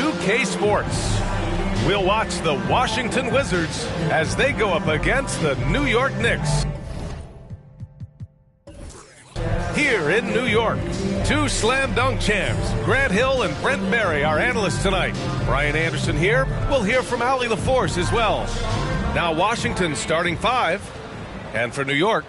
2K Sports. We'll watch the Washington Wizards as they go up against the New York Knicks. Here in New York, two slam dunk champs, Grant Hill and Brent Barry, our analysts tonight. Brian Anderson here. We'll hear from Allie LaForce as well. Now Washington starting five. And for New York,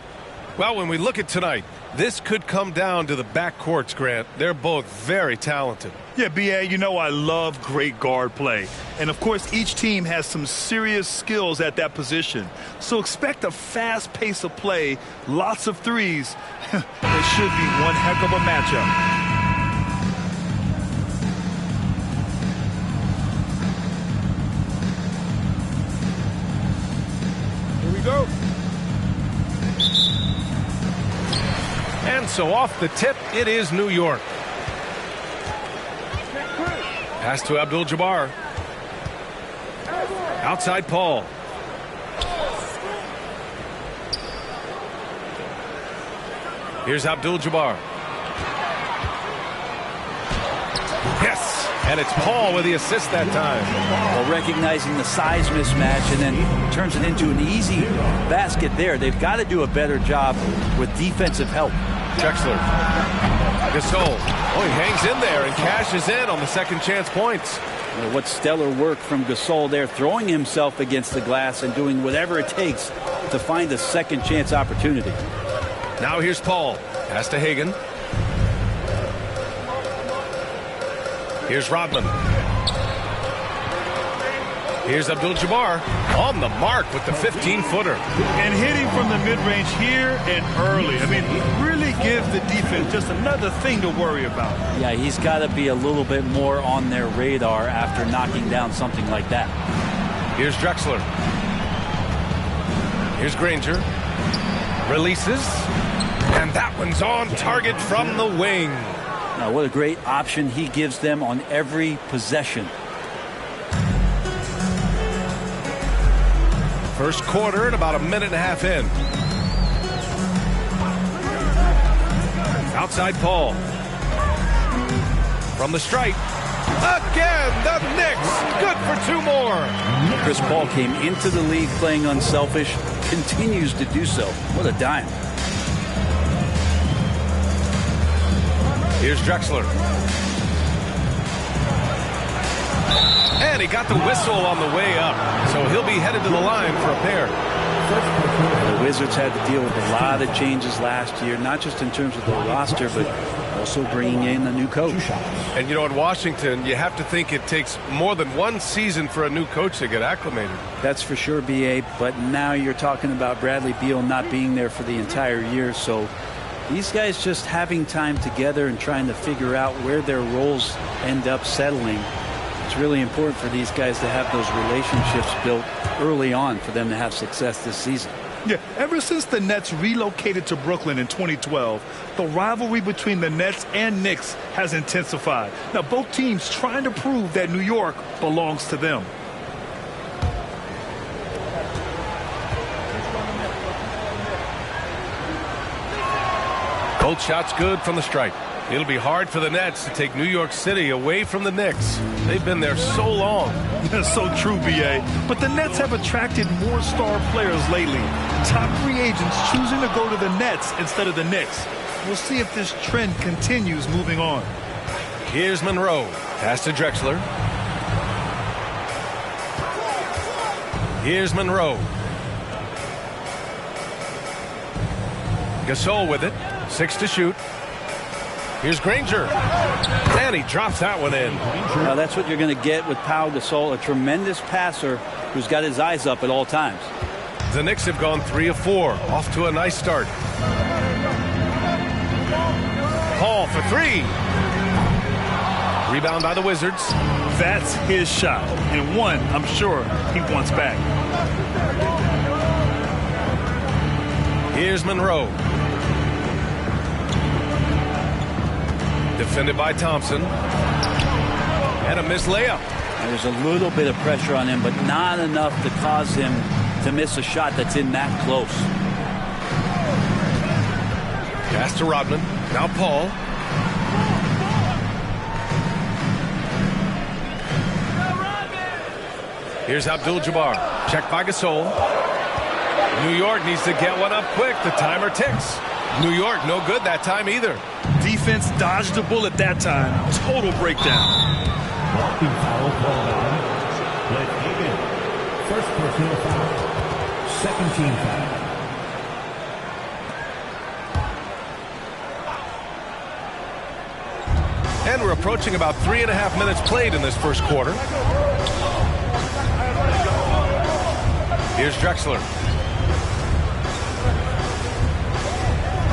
well, when we look at tonight, this could come down to the backcourts, Grant. They're both very talented. Yeah, B.A., you know I love great guard play. And, of course, each team has some serious skills at that position. So expect a fast pace of play, lots of threes. It should be one heck of a matchup. Here we go. And so off the tip, it is New York. Pass to Abdul-Jabbar. Outside Paul. Here's Abdul-Jabbar. Yes, and it's Paul with the assist that time. Well, recognizing the size mismatch and then turns it into an easy basket there. They've got to do a better job with defensive help. Drexler. Gasol. Oh, he hangs in there and cashes in on the second chance points. Well, what stellar work from Gasol there, throwing himself against the glass and doing whatever it takes to find a second chance opportunity. Now here's Paul. Pass to Hagan. Here's Rodman. Here's Abdul-Jabbar on the mark with the 15-footer. And hitting from the mid-range here and early. I mean, really gives the defense just another thing to worry about. Yeah, he's got to be a little bit more on their radar after knocking down something like that. Here's Drexler. Here's Granger. Releases. And that one's on target from the wing. Now, what a great option he gives them on every possession. First quarter and about a minute and a half in. Outside Paul. From the stripe. Again, the Knicks. Good for two more. Chris Paul came into the league playing unselfish. Continues to do so. What a dime. Here's Drexler. And he got the whistle on the way up. So he'll be headed to the line for a pair. The Wizards had to deal with a lot of changes last year, not just in terms of the roster, but also bringing in a new coach. And, you know, in Washington, you have to think it takes more than one season for a new coach to get acclimated. That's for sure, B.A., but now you're talking about Bradley Beal not being there for the entire year, so these guys just having time together and trying to figure out where their roles end up settling. It's really important for these guys to have those relationships built early on for them to have success this season. Yeah, ever since the Nets relocated to Brooklyn in 2012, the rivalry between the Nets and Knicks has intensified. Now, both teams trying to prove that New York belongs to them. Both shots good from the stripe. It'll be hard for the Nets to take New York City away from the Knicks. They've been there so long. That's so true, B.A. But the Nets have attracted more star players lately. Top free agents choosing to go to the Nets instead of the Knicks. We'll see if this trend continues moving on. Here's Monroe. Pass to Drexler. Here's Monroe. Gasol with it. 6 to shoot. Here's Granger. And he drops that one in. Now that's what you're going to get with Pau Gasol, a tremendous passer who's got his eyes up at all times. The Knicks have gone 3 of 4. Off to a nice start. Paul for 3. Rebound by the Wizards. That's his shot. And one, I'm sure, he wants back. Here's Monroe. Defended by Thompson. And a missed layup. There's a little bit of pressure on him, but not enough to cause him to miss a shot that's in that close. Pass to Rodman. Now Paul. Here's Abdul-Jabbar. Checked by Gasol. New York needs to get one up quick. The timer ticks. New York, no good that time either. Defense dodged the bullet that time. Total breakdown. Walking foul called on. Let's begin. First personal foul. Second team foul. And we're approaching about 3.5 minutes played in this first quarter. Here's Drexler.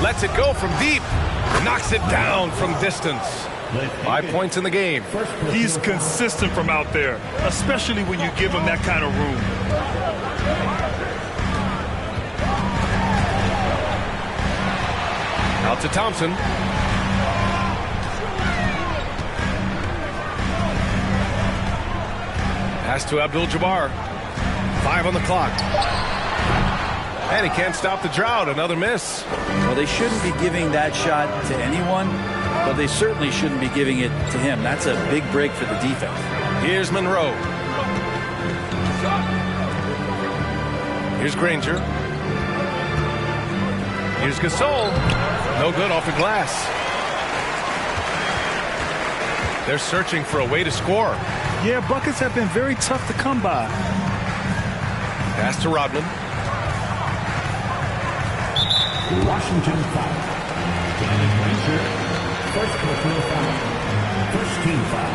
Lets it go from deep. Knocks it down from distance. 5 points in the game. He's consistent from out there, especially when you give him that kind of room. Out to Thompson. Pass to Abdul-Jabbar. 5 on the clock. And he can't stop the drought. Another miss. Well, they shouldn't be giving that shot to anyone, but they certainly shouldn't be giving it to him. That's a big break for the defense. Here's Monroe. Here's Granger. Here's Gasol. No good off the glass. They're searching for a way to score. Yeah, buckets have been very tough to come by. Pass to Rodman. Washington foul. Danny Granger. First personal foul. First team foul.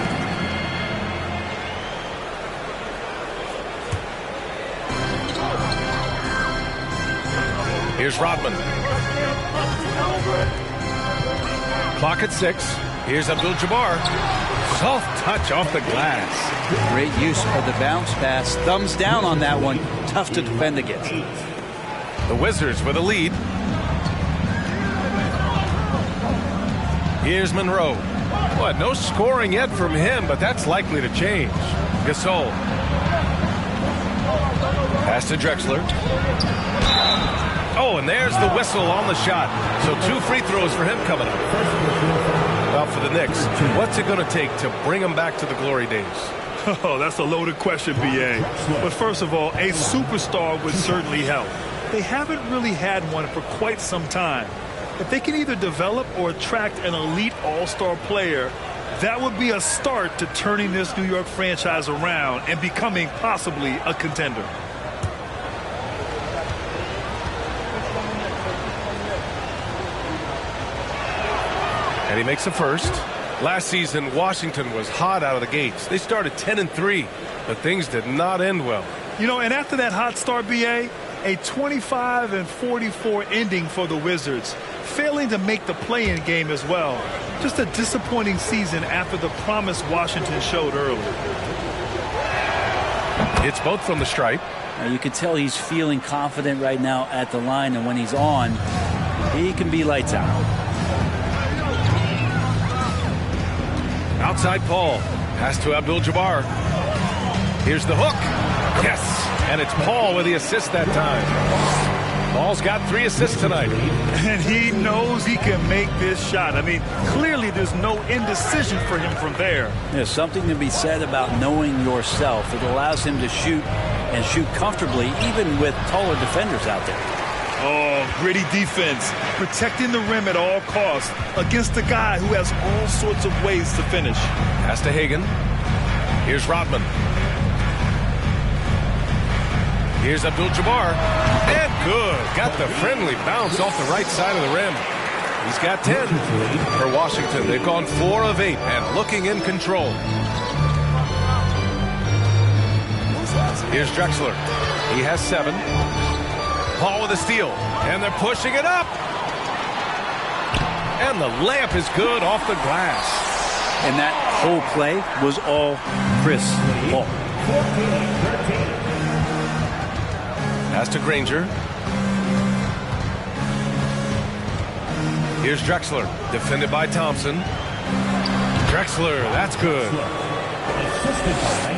Here's Rodman. Clock at 6. Here's Abdul-Jabbar. Soft touch off the glass. Great use of the bounce pass. Thumbs down on that one. Tough to defend against. The Wizards with a lead. Here's Monroe. What? No scoring yet from him, but that's likely to change. Gasol. Pass to Drexler. Oh, and there's the whistle on the shot. So 2 free throws for him coming up. Well, for the Knicks, what's it going to take to bring them back to the glory days? Oh, that's a loaded question, B.A. But first of all, a superstar would certainly help. They haven't really had one for quite some time. If they can either develop or attract an elite all-star player, that would be a start to turning this New York franchise around and becoming possibly a contender. And he makes the first. Last season, Washington was hot out of the gates. They started 10-3, but things did not end well. You know, and after that hot start, B.A., a 25-44 ending for the Wizards, failing to make the play-in game as well. Just a disappointing season after the promise Washington showed early. It's both from the stripe. Now you can tell he's feeling confident right now at the line, and when he's on, he can be lights out. Outside Paul. Pass to Abdul-Jabbar. Here's the hook. Yes. And it's Paul with the assist that time. Paul's got 3 assists tonight. And he knows he can make this shot. I mean, clearly there's no indecision for him from there. There's something to be said about knowing yourself. It allows him to shoot and shoot comfortably, even with taller defenders out there. Oh, gritty defense, protecting the rim at all costs against a guy who has all sorts of ways to finish. Pass to Hagan. Here's Rodman. Here's Abdul-Jabbar. And good. Got the friendly bounce off the right side of the rim. He's got 10 for Washington. They've gone 4 of 8 and looking in control. Here's Drexler. He has 7. Paul with a steal, and they're pushing it up. And the layup is good off the glass. And that whole play was all Chris Paul. Pass to Granger. Here's Drexler, defended by Thompson. Drexler, that's good. Assisted by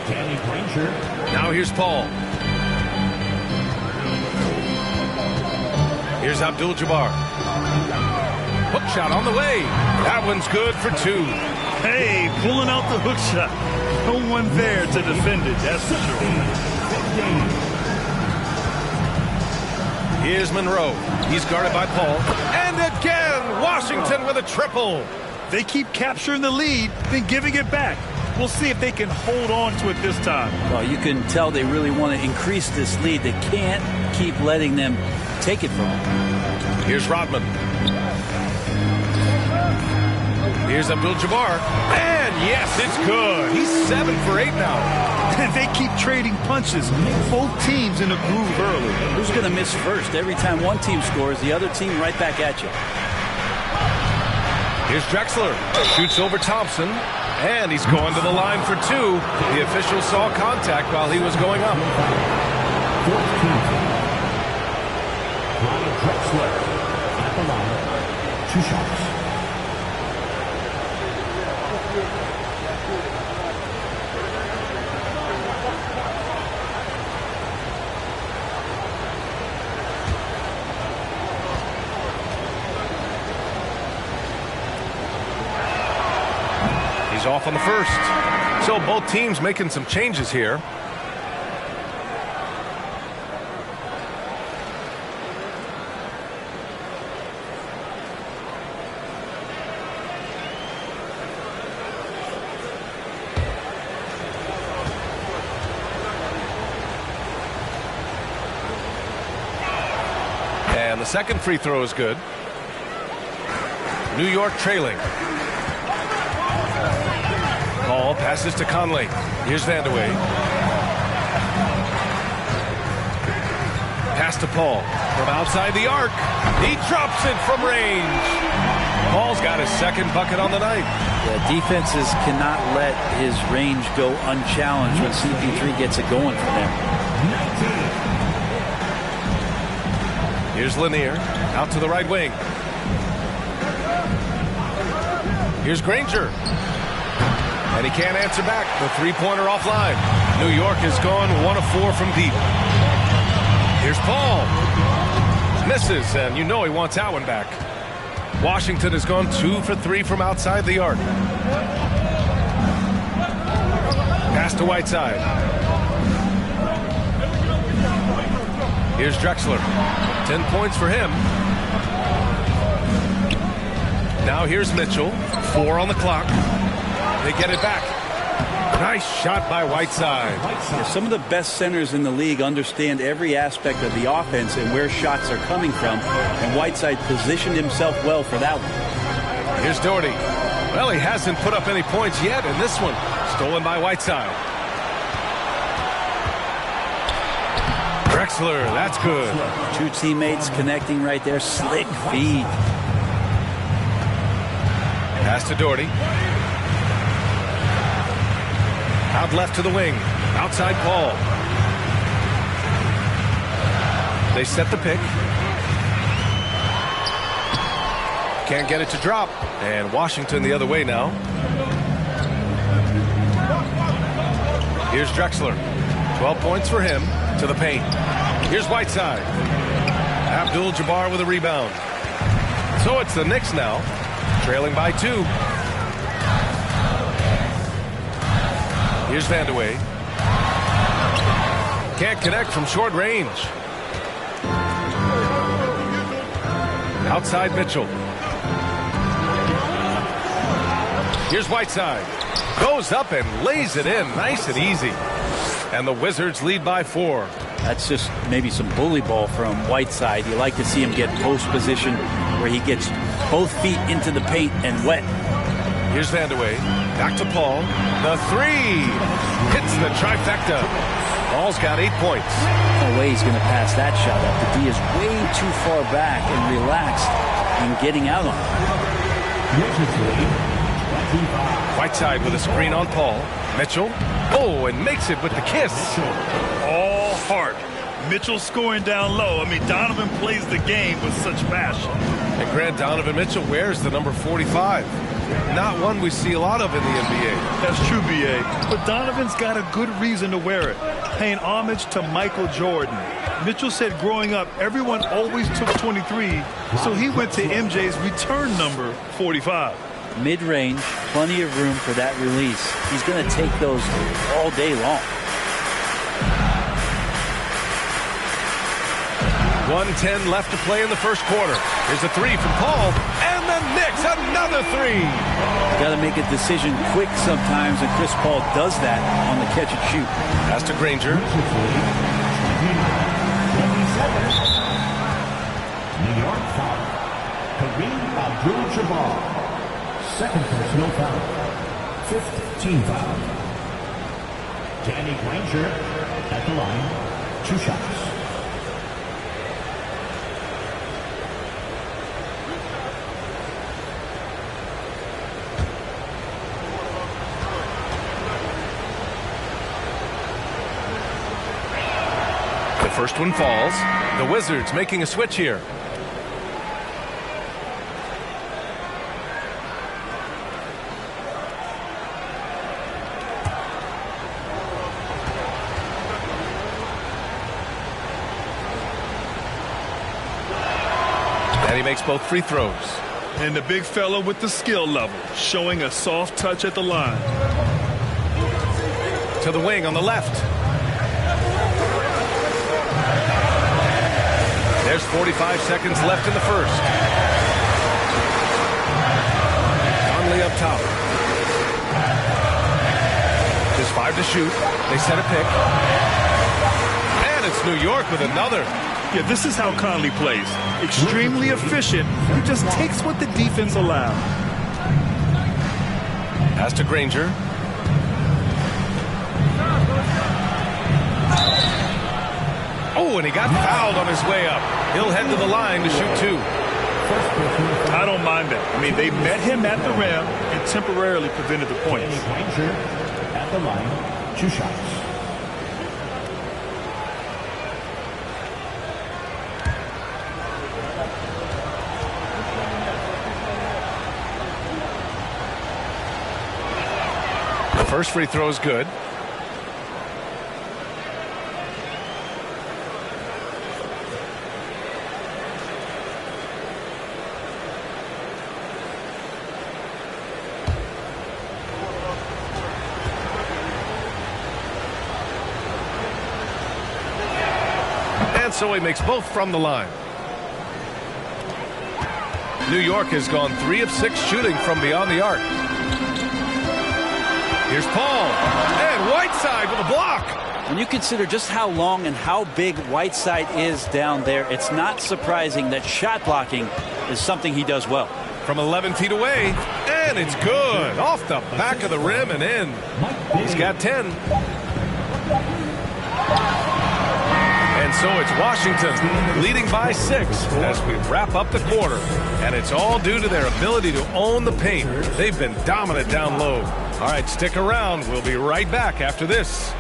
Danny Granger. Now here's Paul. Here's Abdul-Jabbar. Hook shot on the way. That one's good for 2. Hey, pulling out the hook shot. no one there to defend it, that's for sure. Here's Monroe. He's guarded by Paul. And again, Washington with a triple. They keep capturing the lead, then giving it back. We'll see if they can hold on to it this time. Well, you can tell they really want to increase this lead. They can't keep letting them take it from them. Here's Rodman. Here's Abdul-Jabbar. And yes, it's good. He's 7 for 8 now. They keep trading punches. Both teams in a groove early. Who's going to miss first? Every time one team scores, the other team right back at you. Here's Drexler. Shoots over Thompson. And he's going to the line for 2. The official saw contact while he was going up. Drexler at the line. 2 shots. He's off on the first. So both teams making some changes here. And the second free throw is good. New York trailing. Ball passes to Conley. Here's Vandeweghe. Pass to Paul from outside the arc. He drops it from range. Paul's got his second bucket on the night. Yeah, defenses cannot let his range go unchallenged when CP3 gets it going for them. Here's Lanier out to the right wing. Here's Granger. And he can't answer back. The three-pointer offline. New York has gone 1 of 4 from deep. Here's Paul. Misses, and you know he wants that one back. Washington has gone 2 for 3 from outside the arc. Pass to Whiteside. Here's Drexler. 10 points for him. Now here's Mitchell. 4 on the clock. They get it back. Nice shot by Whiteside. Yeah, some of the best centers in the league understand every aspect of the offense and where shots are coming from. And Whiteside positioned himself well for that one. Here's Doherty. Well, he hasn't put up any points yet in this one. Stolen by Whiteside. Drexler, that's good. 2 teammates connecting right there. Slick feed. Pass to Doherty. Out left to the wing. Outside Paul. They set the pick. Can't get it to drop. And Washington the other way now. Here's Drexler. 12 points for him. To the paint. Here's Whiteside. Abdul-Jabbar with a rebound. So it's the Knicks now. Trailing by 2. Here's Vandeweghe. Can't connect from short range. Outside Mitchell. Here's Whiteside. Goes up and lays it in. Nice and easy. And the Wizards lead by 4. That's just maybe some bully ball from Whiteside. You like to see him get post position where he gets both feet into the paint and wet. Here's Vandeweghe. Back to Paul. The 3. Hits the trifecta. Paul's got 8 points. No way he's going to pass that shot up. The D is way too far back and relaxed in getting out on it. Whiteside with a screen on Paul. Mitchell. Oh, and makes it with the kiss. All heart. Mitchell scoring down low. I mean, Donovan plays the game with such passion. And Grant, Donovan Mitchell wears the number 45. Not one we see a lot of in the NBA. That's true, B.A. But Donovan's got a good reason to wear it. Paying homage to Michael Jordan. Mitchell said growing up, everyone always took 23, so he went to MJ's return number 45. Mid-range, plenty of room for that release. He's going to take those all day long. 1:10 left to play in the first quarter. Here's a three from Paul, and the Knicks another three. Got to make a decision quick sometimes, and Chris Paul does that on the catch and shoot. Pass to Granger. New York foul. Kareem Abdul-Jabbar. Second personal foul. 5th team foul. Danny Granger at the line. 2 shots. The first one falls. The Wizards making a switch here. And he makes both free throws. And the big fella with the skill level, showing a soft touch at the line. To the wing on the left. There's 45 seconds left in the first. Conley up top. Just 5 to shoot. They set a pick. And it's New York with another. Yeah, this is how Conley plays. Extremely efficient. He just takes what the defense allows. Pass to Granger. Oh, and he got fouled on his way up. He'll head to the line to shoot 2. I don't mind that. I mean, they met him at the rim and temporarily prevented the points. Granger at the line. 2 shots. The first free throw is good. So he makes both from the line. New York has gone 3 of 6 shooting from beyond the arc. Here's Paul. And Whiteside with a block. When you consider just how long and how big Whiteside is down there, it's not surprising that shot blocking is something he does well. From 11 feet away. And it's good. Off the back of the rim and in. He's got 10. And so it's Washington leading by 6 as we wrap up the quarter. And it's all due to their ability to own the paint. They've been dominant down low. All right, stick around. We'll be right back after this.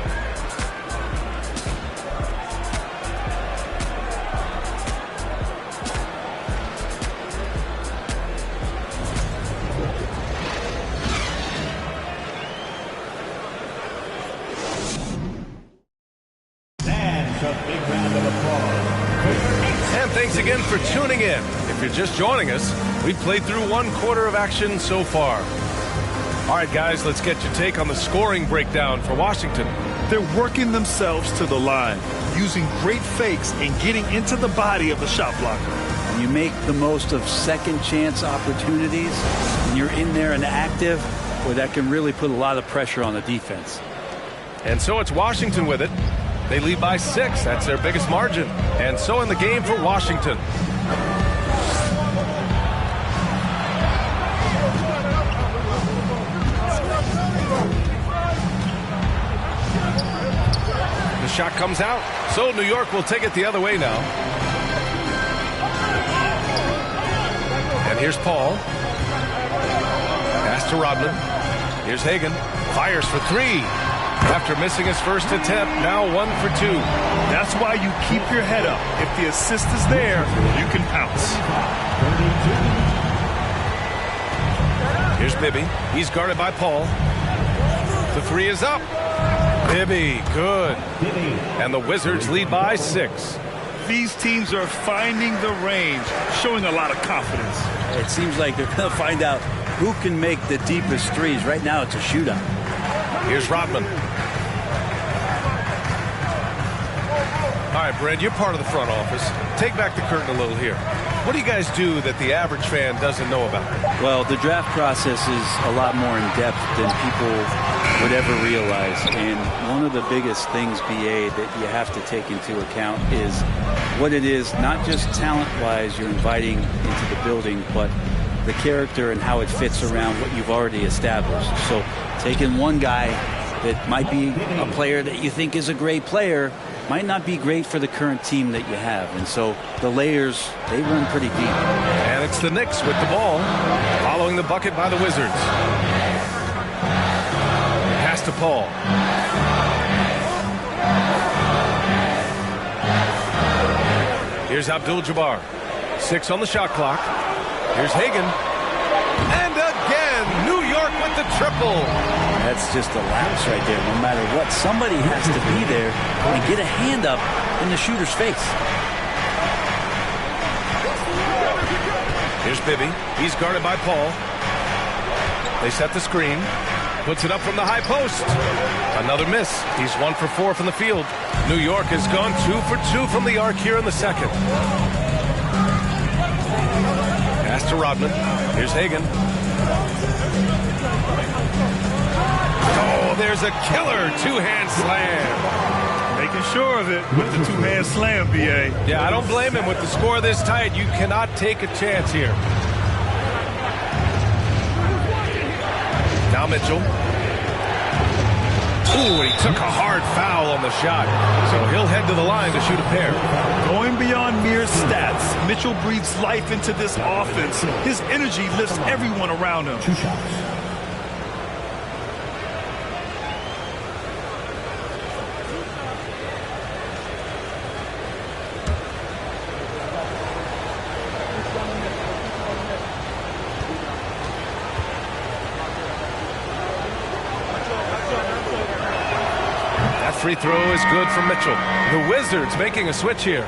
And thanks again for tuning in. If you're just joining us, we've played through 1 quarter of action so far. All right, guys, let's get your take on the scoring breakdown for Washington. They're working themselves to the line, using great fakes and getting into the body of the shot blocker. When you make the most of second chance opportunities, and you're in there and active, well, that can really put a lot of pressure on the defense. And so it's Washington with it. They lead by 6. That's their biggest margin. And so in the game for Washington. The shot comes out. So New York will take it the other way now. And here's Paul. Pass to Rodman. Here's Hagan. Fires for 3. After missing his first attempt, now 1 for 2. That's why you keep your head up. If the assist is there, you can pounce. Here's Bibby. He's guarded by Paul. The 3 is up. Bibby, good. And the Wizards lead by 6. These teams are finding the range, showing a lot of confidence. It seems like they're going to find out who can make the deepest threes. Right now it's a shootout. Here's Rodman. All right, Brent, you're part of the front office. Take back the curtain a little here. What do you guys do that the average fan doesn't know about? Well, the draft process is a lot more in depth than people would ever realize. And one of the biggest things, BA, that you have to take into account is what it is, not just talent-wise you're inviting into the building, but the character and how it fits around what you've already established. So taking one guy that might be a player that you think is a great player might not be great for the current team that you have. And so the layers, they run pretty deep. And it's the Knicks with the ball, following the bucket by the Wizards. Pass to Paul. Here's Abdul-Jabbar. 6 on the shot clock. Here's Hagan. And again, New York with the triple. That's just a lapse right there. No matter what, somebody has to be there and get a hand up in the shooter's face. Here's Bibby. He's guarded by Paul. They set the screen. Puts it up from the high post. Another miss. He's 1 for 4 from the field. New York has gone 2 for 2 from the arc here in the second. Pass to Rodman. Here's Hagan. Oh, there's a killer two-hand slam. Making sure of it with the two-hand slam, BA. Yeah, I don't blame him. With the score this tight, you cannot take a chance here. Now Mitchell. Ooh, he took a hard foul on the shot. So he'll head to the line to shoot a pair. Going beyond mere stats, Mitchell breathes life into this offense. His energy lifts everyone around him. 2 shots. Free throw is good from Mitchell. The Wizards making a switch here.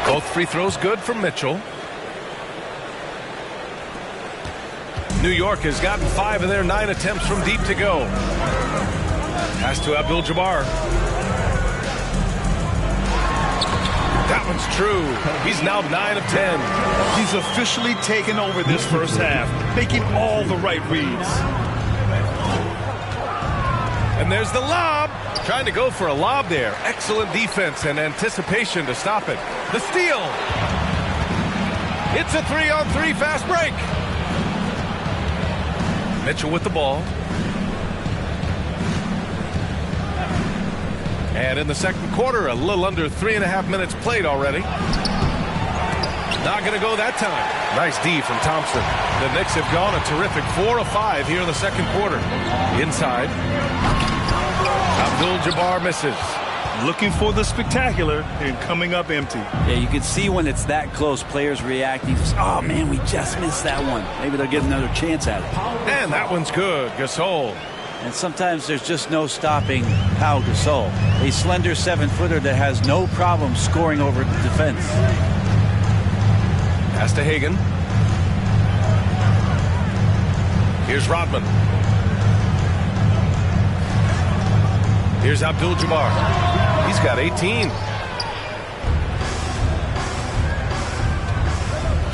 Both free throws good from Mitchell. New York has gotten 5 of their 9 attempts from deep to go. Pass to Abdul-Jabbar. That one's true. He's now 9 of 10. He's officially taken over this first half, making all the right reads. And there's the lob. Trying to go for a lob there. Excellent defense and anticipation to stop it. The steal. It's a 3-on-3 fast break. Mitchell with the ball. And in the second quarter, a little under 3.5 minutes played already. Not going to go that time. Nice D from Thompson. The Knicks have gone a terrific 4 of 5 here in the second quarter. Inside. Abdul-Jabbar misses. Looking for the spectacular and coming up empty. Yeah, you can see when it's that close, players reacting. Oh, man, we just missed that one. Maybe they'll get another chance at it. And that one's good. Gasol. And sometimes there's just no stopping Pau Gasol, a slender 7-footer that has no problem scoring over the defense. Pass to Hagan. Here's Rodman. Here's Abdul-Jabbar. He's got 18.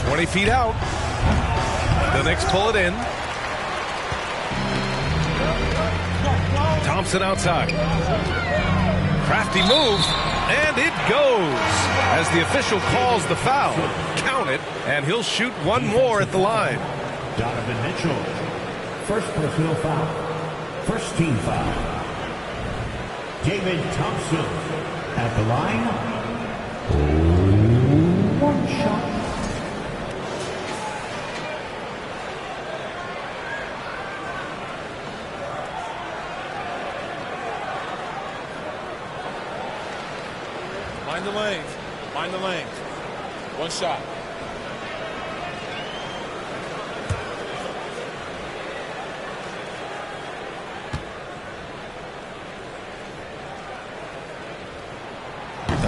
20 feet out. The Knicks pull it in. Thompson outside. Crafty move, and it goes. As the official calls the foul, count it, and he'll shoot one more at the line. Donovan Mitchell, first personal foul, first team foul. David Thompson at the line. 1 shot. Mind the lanes. Mind the lanes. 1 shot.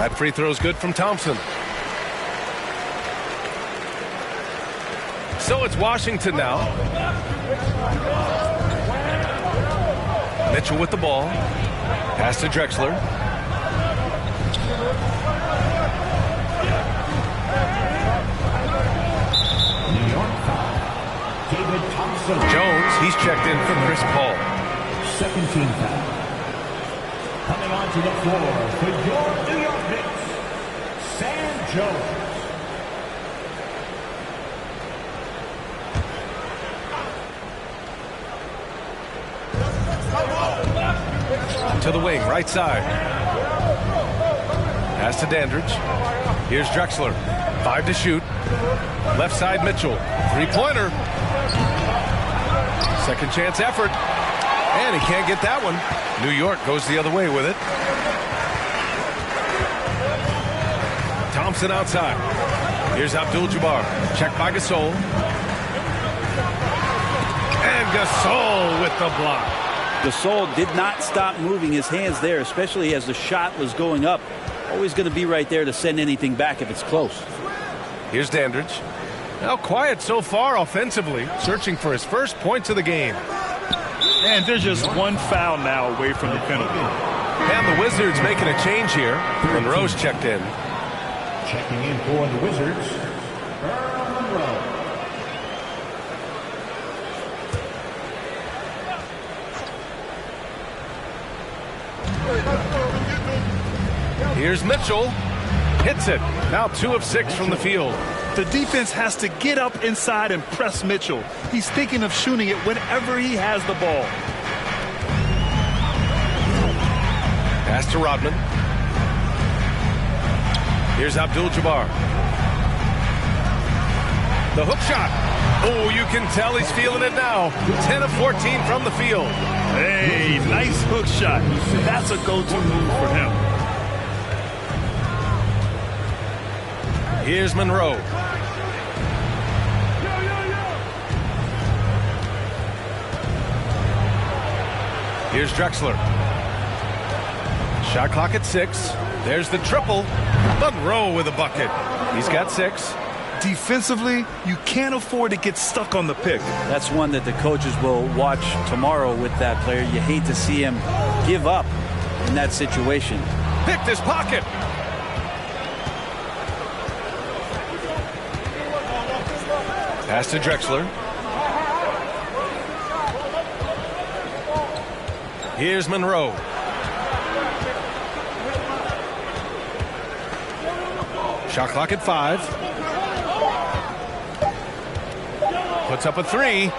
That free throw is good from Thompson. So it's Washington now. Mitchell with the ball. Pass to Drexler. New York foul. David Thompson. Jones, he's checked in for Chris Paul. Second team foul. Coming onto the floor for your New York Knicks, Sam Jones. To the wing, right side. Pass to Dandridge. Here's Drexler. 5 to shoot. Left side, Mitchell. Three-pointer. Second chance effort. And he can't get that one. New York goes the other way with it. Thompson outside. Here's Abdul-Jabbar. Checked by Gasol. And Gasol with the block. Gasol did not stop moving his hands there, especially as the shot was going up. Always going to be right there to send anything back if it's close. Here's Dandridge. Now quiet so far offensively, searching for his first points of the game. And there's just one foul now away from the penalty. And the Wizards making a change here. Monroe's checked in. Checking in for the Wizards, Earl Monroe. Here's Mitchell. Hits it. Now 2 of 6 from the field. The defense has to get up inside and press Mitchell. He's thinking of shooting it whenever he has the ball. Pass to Rodman. Here's Abdul-Jabbar. The hook shot. Oh, you can tell he's feeling it now. 10 of 14 from the field. Hey, nice hook shot. That's a go-to move for him. Here's Monroe. Here's Drexler. Shot clock at 6. There's the triple. Monroe with a bucket. He's got 6. Defensively, you can't afford to get stuck on the pick. That's one that the coaches will watch tomorrow with that player. You hate to see him give up in that situation. Picked his pocket. Pass to Drexler. Here's Monroe. Shot clock at 5. Puts up a 3.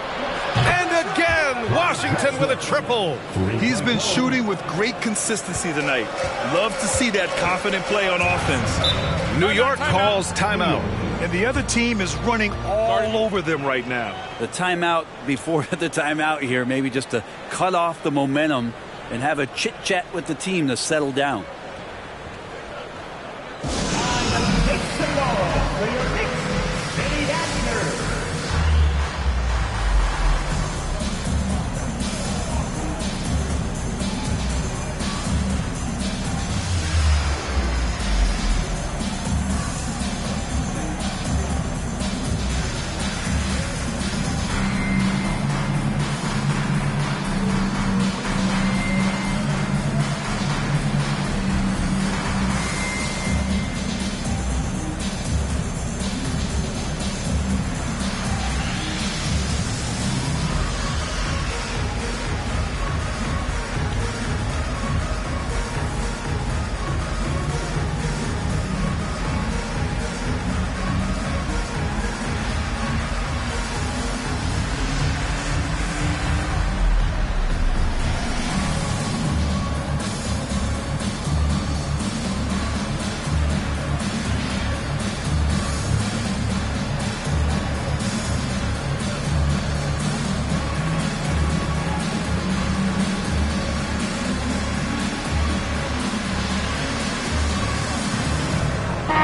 And again, Washington with a triple. He's been shooting with great consistency tonight. Love to see that confident play on offense. New York calls timeout. And the other team is running all over them right now. The timeout before the timeout here, maybe just to cut off the momentum and have a chit-chat with the team to settle down.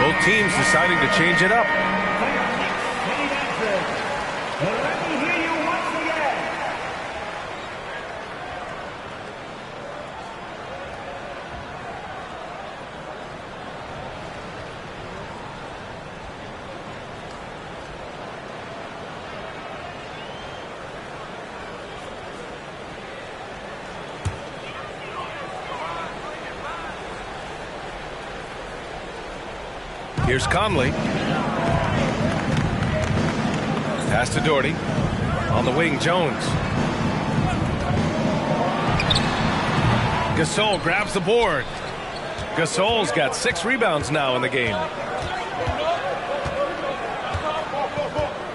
Both teams deciding to change it up. Here's Conley. Pass to Doherty. On the wing, Jones. Gasol grabs the board. Gasol's got 6 rebounds now in the game.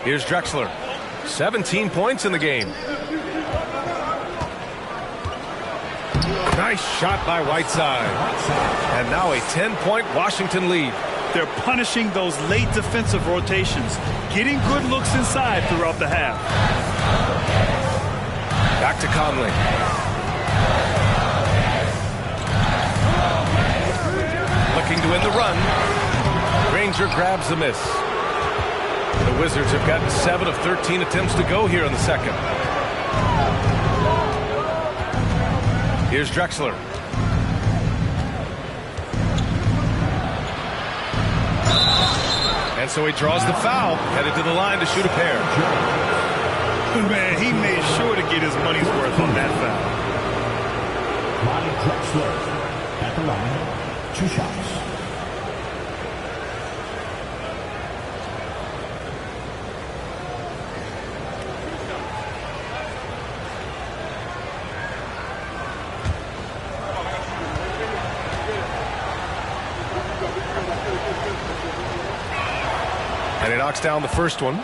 Here's Drexler. 17 points in the game. Nice shot by Whiteside. And now a 10-point Washington lead. They're punishing those late defensive rotations, getting good looks inside throughout the half. Back to Conley. Looking to win the run. Granger grabs the miss. The Wizards have gotten 7 of 13 attempts to go here in the second. Here's Drexler. And so he draws the foul, headed to the line to shoot a pair. Man, he made sure to get his money's worth on that foul. Lonnie Drexler at the line, 2 shots. And he knocks down the first one.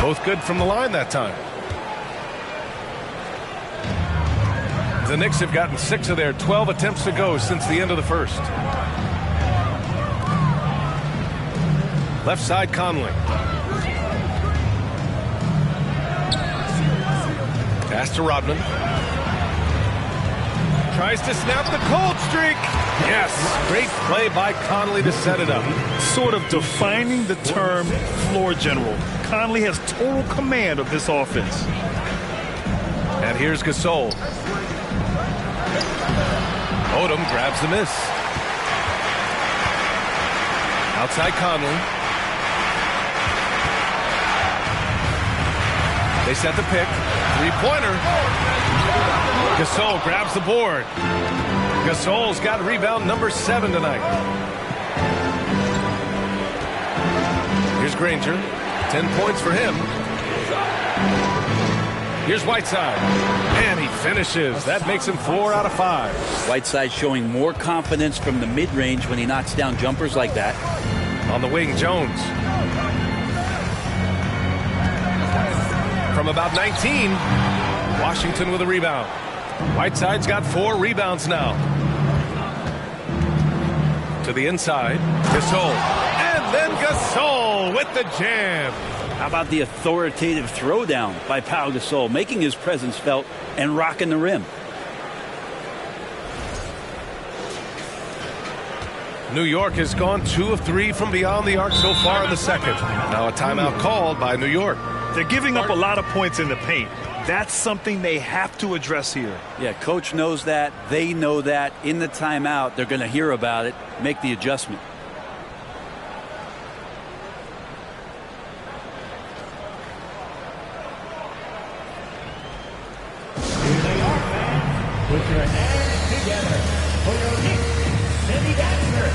Both good from the line that time. The Knicks have gotten 6 of their 12 attempts to go since the end of the first. Left side, Conley. Pass to Rodman. Tries to snap the cold streak. Yes, great play by Conley to set it up. Sort of defining the term floor general. Conley has total command of this offense. And here's Gasol. Odom grabs the miss. Outside Conley. They set the pick. 3-pointer. Gasol grabs the board. Gasol's got rebound number 7 tonight. Here's Granger. 10 points for him. Here's Whiteside. And he finishes. That makes him 4 out of 5. Whiteside showing more confidence from the mid-range when he knocks down jumpers like that. On the wing, Jones. From about 19, Washington with a rebound. Whiteside's got 4 rebounds now. To the inside, Gasol. And then Gasol with the jam. How about the authoritative throwdown by Pau Gasol, making his presence felt and rocking the rim. New York has gone 2 of 3 from beyond the arc so far in the second. Now a timeout called by New York. They're giving up a lot of points in the paint. That's something they have to address here. Yeah, coach knows that. They know that. In the timeout, they're going to hear about it, make the adjustment. Here they are, fans. Put your hands together for your Knicks City Dancer.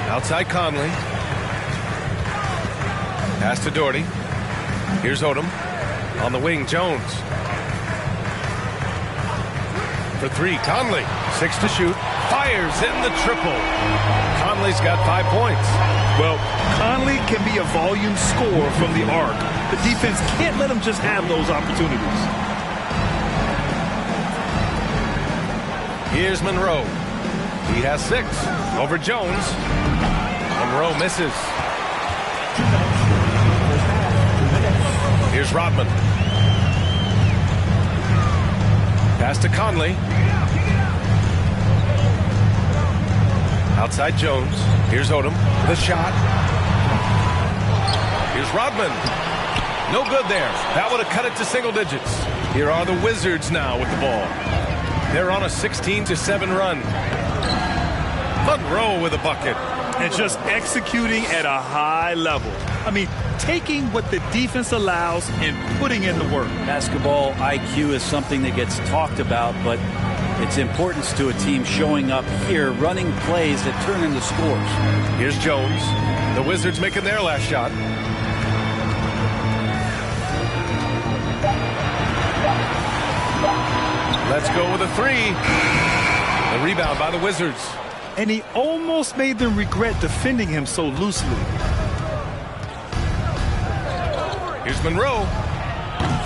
Outside Conley. Pass to Doherty. Here's Odom. On the wing, Jones. For three, Conley. 6 to shoot. Fires in the triple. Conley's got 5 points. Well, Conley can be a volume scorer from the arc. The defense can't let him just have those opportunities. Here's Monroe. He has 6 over Jones. Monroe misses. Here's Rodman. Pass to Conley. Outside Jones. Here's Odom. The shot. Here's Rodman. No good there. That would have cut it to single digits. Here are the Wizards now with the ball. They're on a 16-7 run. Monroe with a bucket. And just executing at a high level. I mean, taking what the defense allows and putting in the work. Basketball IQ is something that gets talked about, but its importance to a team showing up here, running plays that turn into scores. Here's Jones. The Wizards making their last shot. Let's go with a 3. The rebound by the Wizards. And he almost made them regret defending him so loosely. Here's Monroe.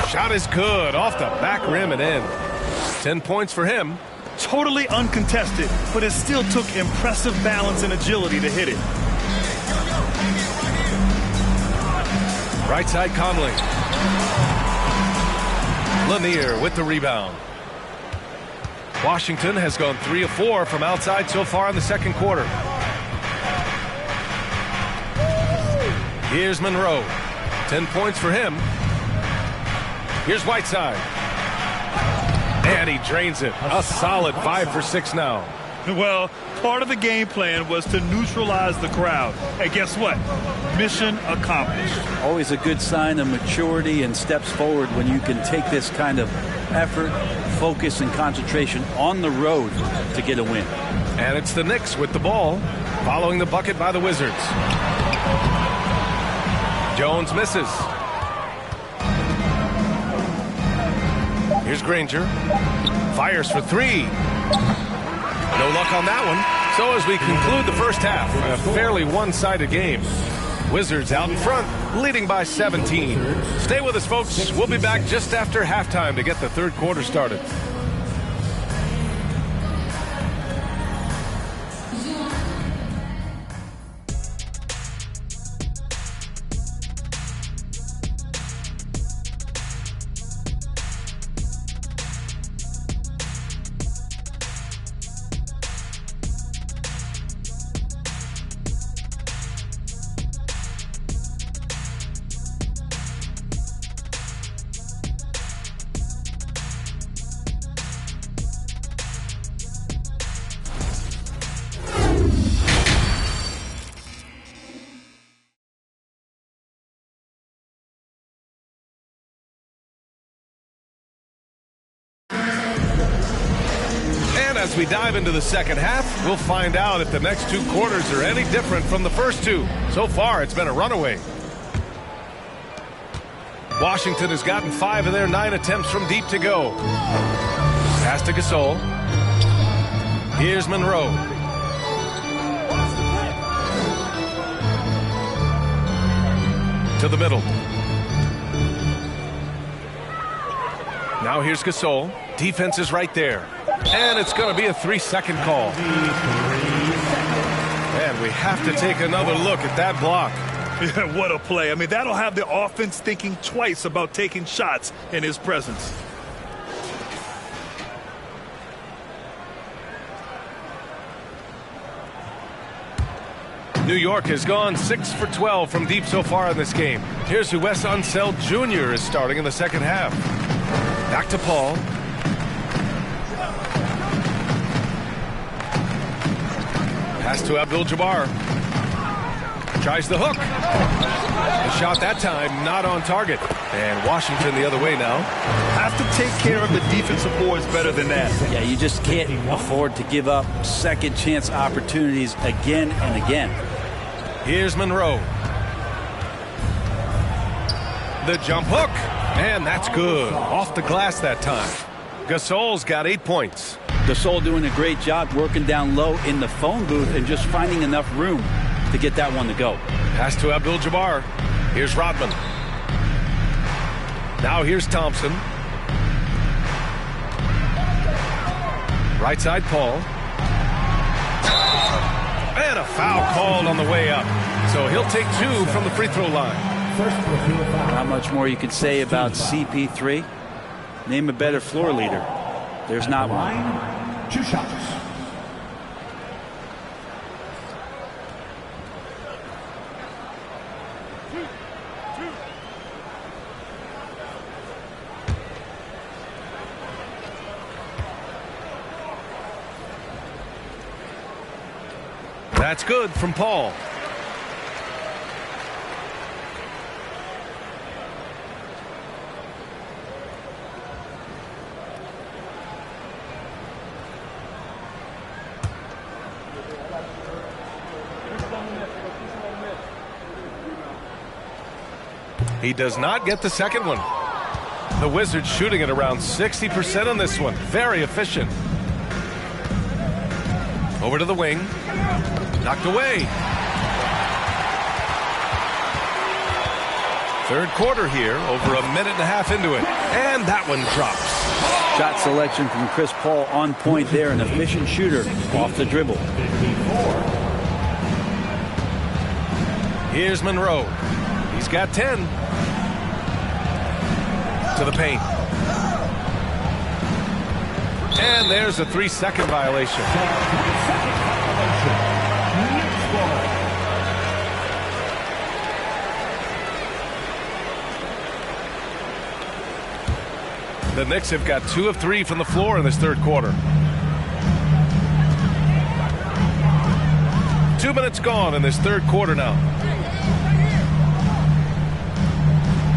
Shot is good. Off the back rim and in. 10 points for him. Totally uncontested, but it still took impressive balance and agility to hit it. Right side Conley. Lanier with the rebound. Washington has gone 3 of 4 from outside so far in the second quarter. Here's Monroe. 10 points for him. Here's Whiteside. And he drains it. A solid 5 for 6 now. Well, part of the game plan was to neutralize the crowd. And guess what? Mission accomplished. Always a good sign of maturity and steps forward when you can take this kind of effort, focus, and concentration on the road to get a win. And it's the Knicks with the ball, following the bucket by the Wizards. Jones misses. Here's Granger. Fires for 3. No luck on that one. So as we conclude the first half, a fairly one-sided game. Wizards out in front, leading by 17. Stay with us, folks. We'll be back just after halftime to get the third quarter started. As we dive into the second half, we'll find out if the next 2 quarters are any different from the first 2. So far, it's been a runaway. Washington has gotten 5 of their 9 attempts from deep to go. Pass to Gasol. Here's Monroe. To the middle. Now here's Gasol. Defense is right there. And it's going to be a 3-second call. And we have to take another look at that block. Yeah, what a play. I mean, that'll have the offense thinking twice about taking shots in his presence. New York has gone 6 for 12 from deep so far in this game. Here's who Wes Unseld Jr. is starting in the second half. Back to Paul. Pass to Abdul-Jabbar. Tries the hook. The shot that time not on target. And Washington the other way now. Have to take care of the defensive boards better than that. Yeah, you just can't afford to give up second chance opportunities again and again. Here's Monroe. The jump hook. And that's good. Off the glass that time. Gasol's got 8 points. Gasol doing a great job working down low in the phone booth and just finding enough room to get that one to go. Pass to Abdul-Jabbar. Here's Rodman. Now here's Thompson. Right side, Paul. And a foul called on the way up. So he'll take 2 from the free throw line. Not much more you could say about CP3. Name a better floor leader. There's not one. 2 shots. That's good from Paul. He does not get the second one. The Wizards shooting at around 60% on this one. Very efficient. Over to the wing. Knocked away. Third quarter here, over a minute and a half into it. And that one drops. Shot selection from Chris Paul on point there. An efficient shooter off the dribble. Here's Monroe. He's got 10. To the paint. And there's a 3-second violation. The Knicks have got 2 of 3 from the floor in this third quarter. 2 minutes gone in this third quarter now.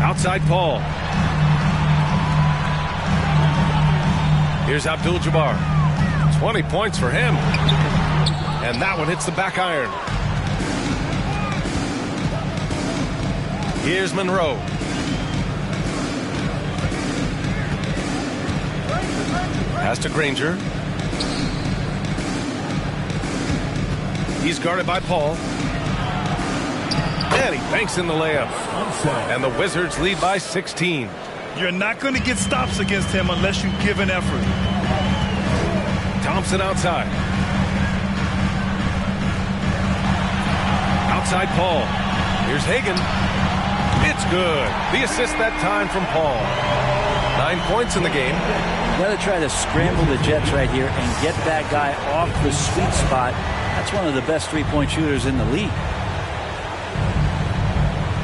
Outside Paul. Here's Abdul-Jabbar. 20 points for him. And that one hits the back iron. Here's Monroe. Pass to Granger. He's guarded by Paul. And he banks in the layup. And the Wizards lead by 16. You're not going to get stops against him unless you give an effort. Thompson outside. Outside Paul. Here's Hagan. It's good. The assist that time from Paul. 9 points in the game. You got to try to scramble the Jets right here and get that guy off the sweet spot. That's one of the best three-point shooters in the league.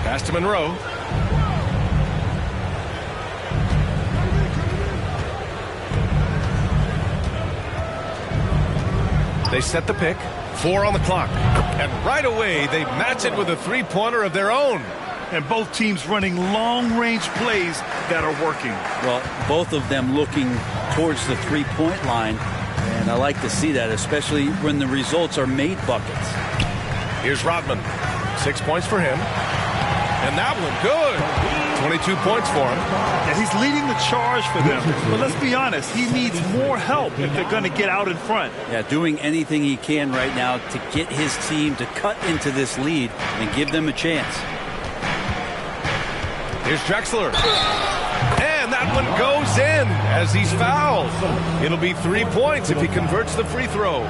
Pass to Monroe. They set the pick. 4 on the clock. And right away, they match it with a three-pointer of their own. And both teams running long-range plays that are working. Well, both of them looking towards the three-point line. And I like to see that, especially when the results are made buckets. Here's Rodman. 6 points for him. And that one, good. 22 points for him. Yeah, he's leading the charge for them. But let's be honest, he needs more help if they're going to get out in front. Yeah, doing anything he can right now to get his team to cut into this lead and give them a chance. Here's Drexler. And that one goes in as he's fouled. It'll be 3 points if he converts the free throw.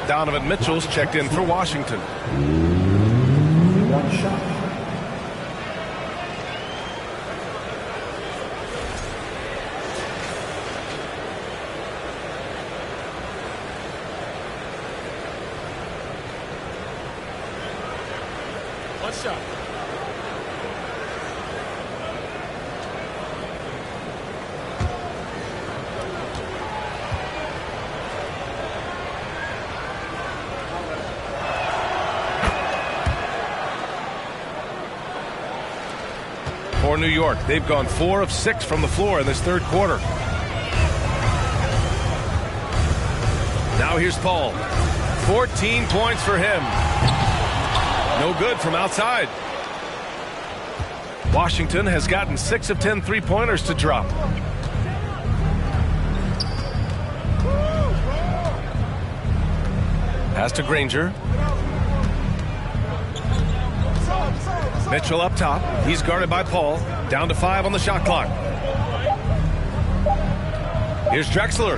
Donovan Mitchell's checked in for Washington. 1 shot. New York. They've gone 4 of 6 from the floor in this third quarter. Now here's Paul. 14 points for him. No good from outside. Washington has gotten 6 of 10 three-pointers to drop. Pass to Granger. Mitchell up top. He's guarded by Paul. Down to 5 on the shot clock. Here's Drexler.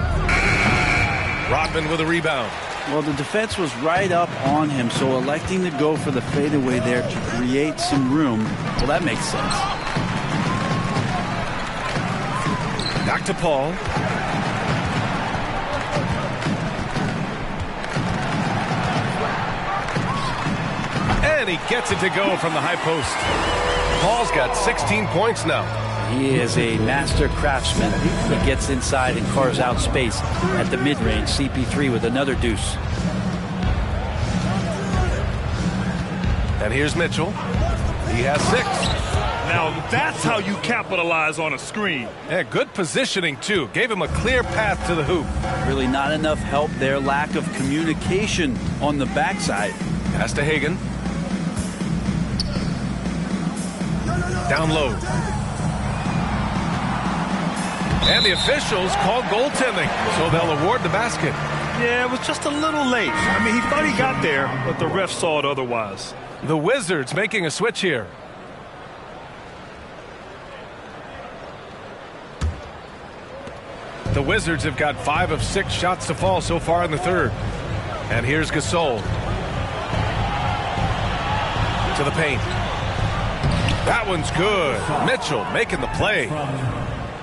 Rodman with a rebound. Well, the defense was right up on him, so electing to go for the fadeaway there to create some room, well, that makes sense. Back to Paul. And he gets it to go from the high post. Paul's got 16 points now. He is a master craftsman. He gets inside and carves out space at the mid-range. CP3 with another deuce. And here's Mitchell. He has 6. Now that's how you capitalize on a screen. Yeah, good positioning, too. Gave him a clear path to the hoop. Really not enough help there. Lack of communication on the backside. Pass to Hagan. Down low. And the officials called goaltending, so they'll award the basket. Yeah, it was just a little late. I mean, he thought he got there, but the ref saw it otherwise. The Wizards making a switch here. The Wizards have got 5 of 6 shots to fall so far in the third. And here's Gasol. To the paint. That one's good. Mitchell making the play.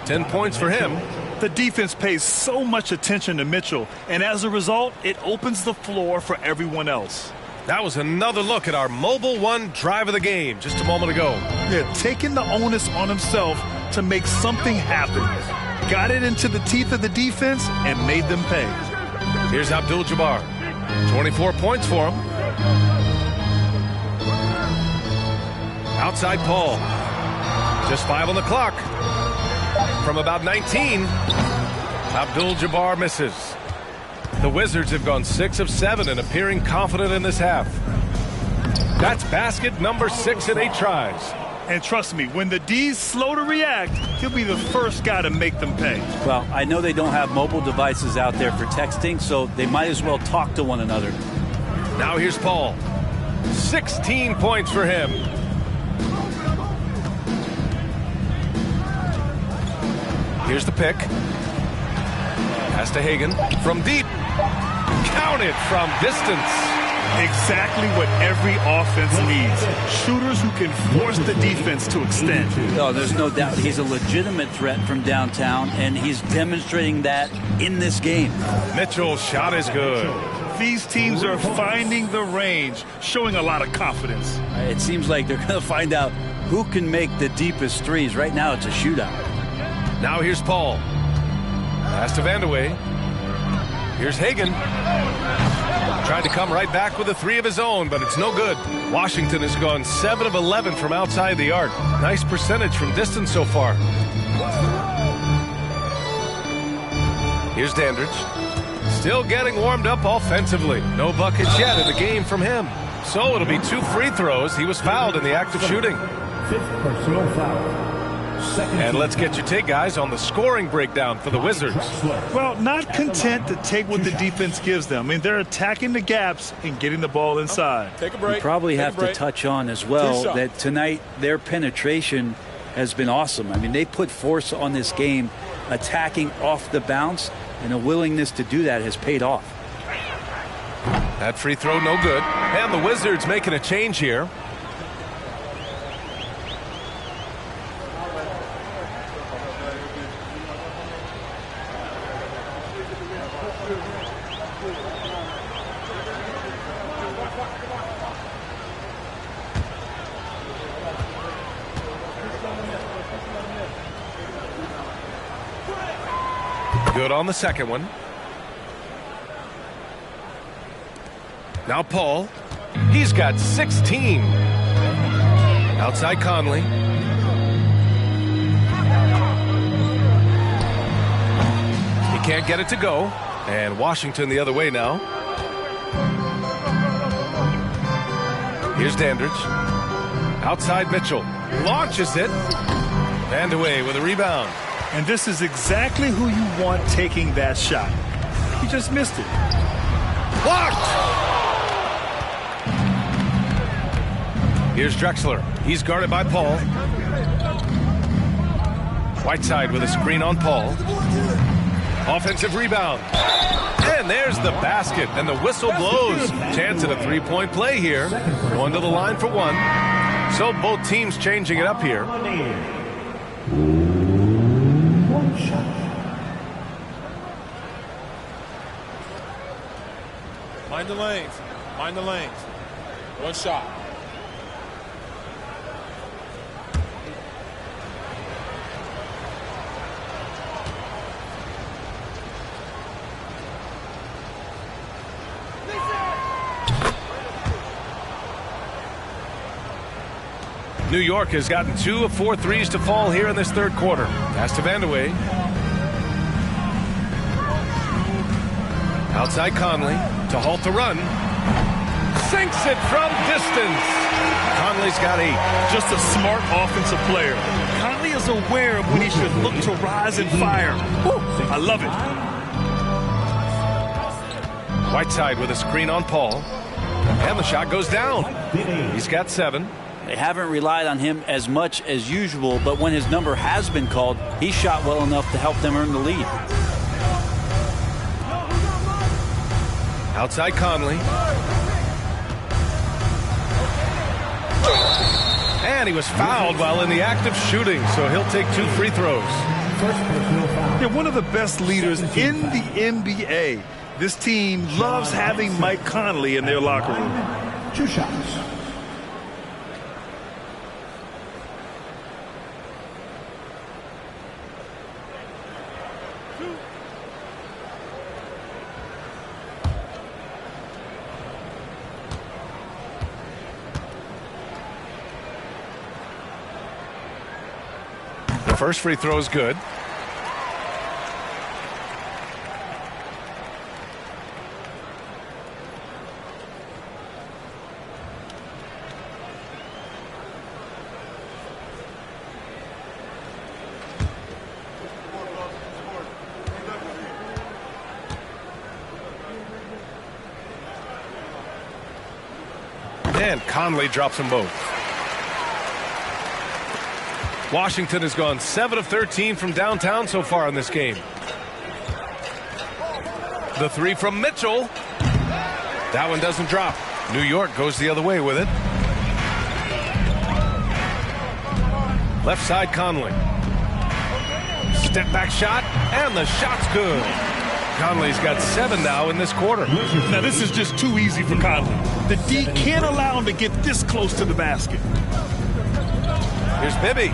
10 points for him. The defense pays so much attention to Mitchell, and as a result, it opens the floor for everyone else. That was another look at our Mobile One drive of the game just a moment ago. Yeah, taking the onus on himself to make something happen. Got it into the teeth of the defense and made them pay. Here's Abdul-Jabbar. 24 points for him. Outside Paul. Just 5 on the clock. From about 19, Abdul-Jabbar misses. The Wizards have gone 6 of 7 and appearing confident in this half. That's basket number 6 in 8 tries. And trust me, when the D's slow to react, he'll be the first guy to make them pay. Well, I know they don't have mobile devices out there for texting, so they might as well talk to one another. Now here's Paul. 16 points for him. Here's the pick. Pass to Hagan. From deep. Count it from distance. Exactly what every offense needs. Shooters who can force the defense to extend. Oh, there's no doubt he's a legitimate threat from downtown, and he's demonstrating that in this game. Mitchell's shot is good. These teams are finding the range, showing a lot of confidence. It seems like they're going to find out who can make the deepest threes. Right now, it's a shootout. Now here's Paul. Pass to Vandeweghe. Here's Hagan. Tried to come right back with a 3 of his own, but it's no good. Washington has gone 7 of 11 from outside the arc. Nice percentage from distance so far. Here's Dandridge. Still getting warmed up offensively. No buckets yet in the game from him. So it'll be 2 free throws. He was fouled in the act of shooting. 5th personal foul. And let's get your take, guys, on the scoring breakdown for the Wizards. Well, not content to take what the defense gives them. I mean, they're attacking the gaps and getting the ball inside. Take a break. You probably have to touch on as well that tonight their penetration has been awesome. I mean, they put force on this game, attacking off the bounce, and a willingness to do that has paid off. That free throw, no good. And the Wizards making a change here. Good on the second one. Now Paul. He's got 16. Outside Conley. can't get it to go. And Washington the other way now. Here's Dandridge. Outside Mitchell. Launches it. And away with a rebound. And this is exactly who you want taking that shot. He just missed it. Blocked! Here's Drexler. He's guarded by Paul. Whiteside with a screen on Paul. Offensive rebound. And there's the basket, and the whistle blows. Chance at a three-point play here. Going to the line for one. So both teams changing it up here. One shot. Mind the lanes. Mind the lanes. One shot. New York has gotten 2 of 4 threes to fall here in this third quarter. Pass to Vandeweghe. Outside Conley to halt the run. Sinks it from distance. Conley's got 8. Just a smart offensive player. Conley is aware of when he should look to rise and fire. Woo, I love it. Whiteside with a screen on Paul. And the shot goes down. He's got 7. They haven't relied on him as much as usual, but when his number has been called, he shot well enough to help them earn the lead. Outside Conley. And he was fouled while in the act of shooting, so he'll take 2 free throws. They're one of the best leaders in the NBA. This team loves having Mike Conley in their locker room. 2 shots. The first free throw is good. And Conley drops them both. Washington has gone 7 of 13 from downtown so far in this game. The 3 from Mitchell. That one doesn't drop. New York goes the other way with it. Left side Conley. Step back shot, and the shot's good. Conley's got 7 now in this quarter. Now this is just too easy for Conley. The D can't allow him to get this close to the basket. Here's Bibby.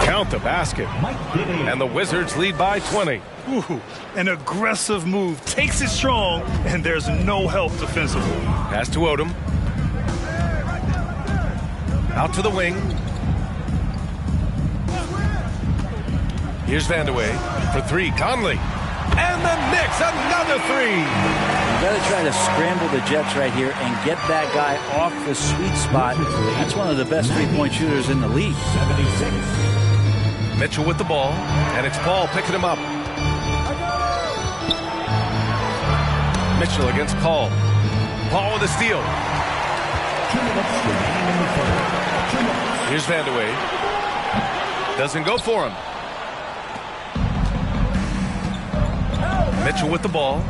Count the basket. And the Wizards lead by 20. Ooh, an aggressive move. Takes it strong, and there's no help defensively. Pass to Odom. Out to the wing. Here's Vandeweghe for 3. Conley. And the Knicks, another 3. You got to try to scramble the Jets right here and get that guy off the sweet spot. That's one of the best three-point shooters in the league. 76. Mitchell with the ball, and it's Paul picking him up. Mitchell against Paul. Paul with a steal. 2 minutes remaining in the third. 2 minutes. Here's Vandeweghe. Doesn't go for him. Mitchell with the ball.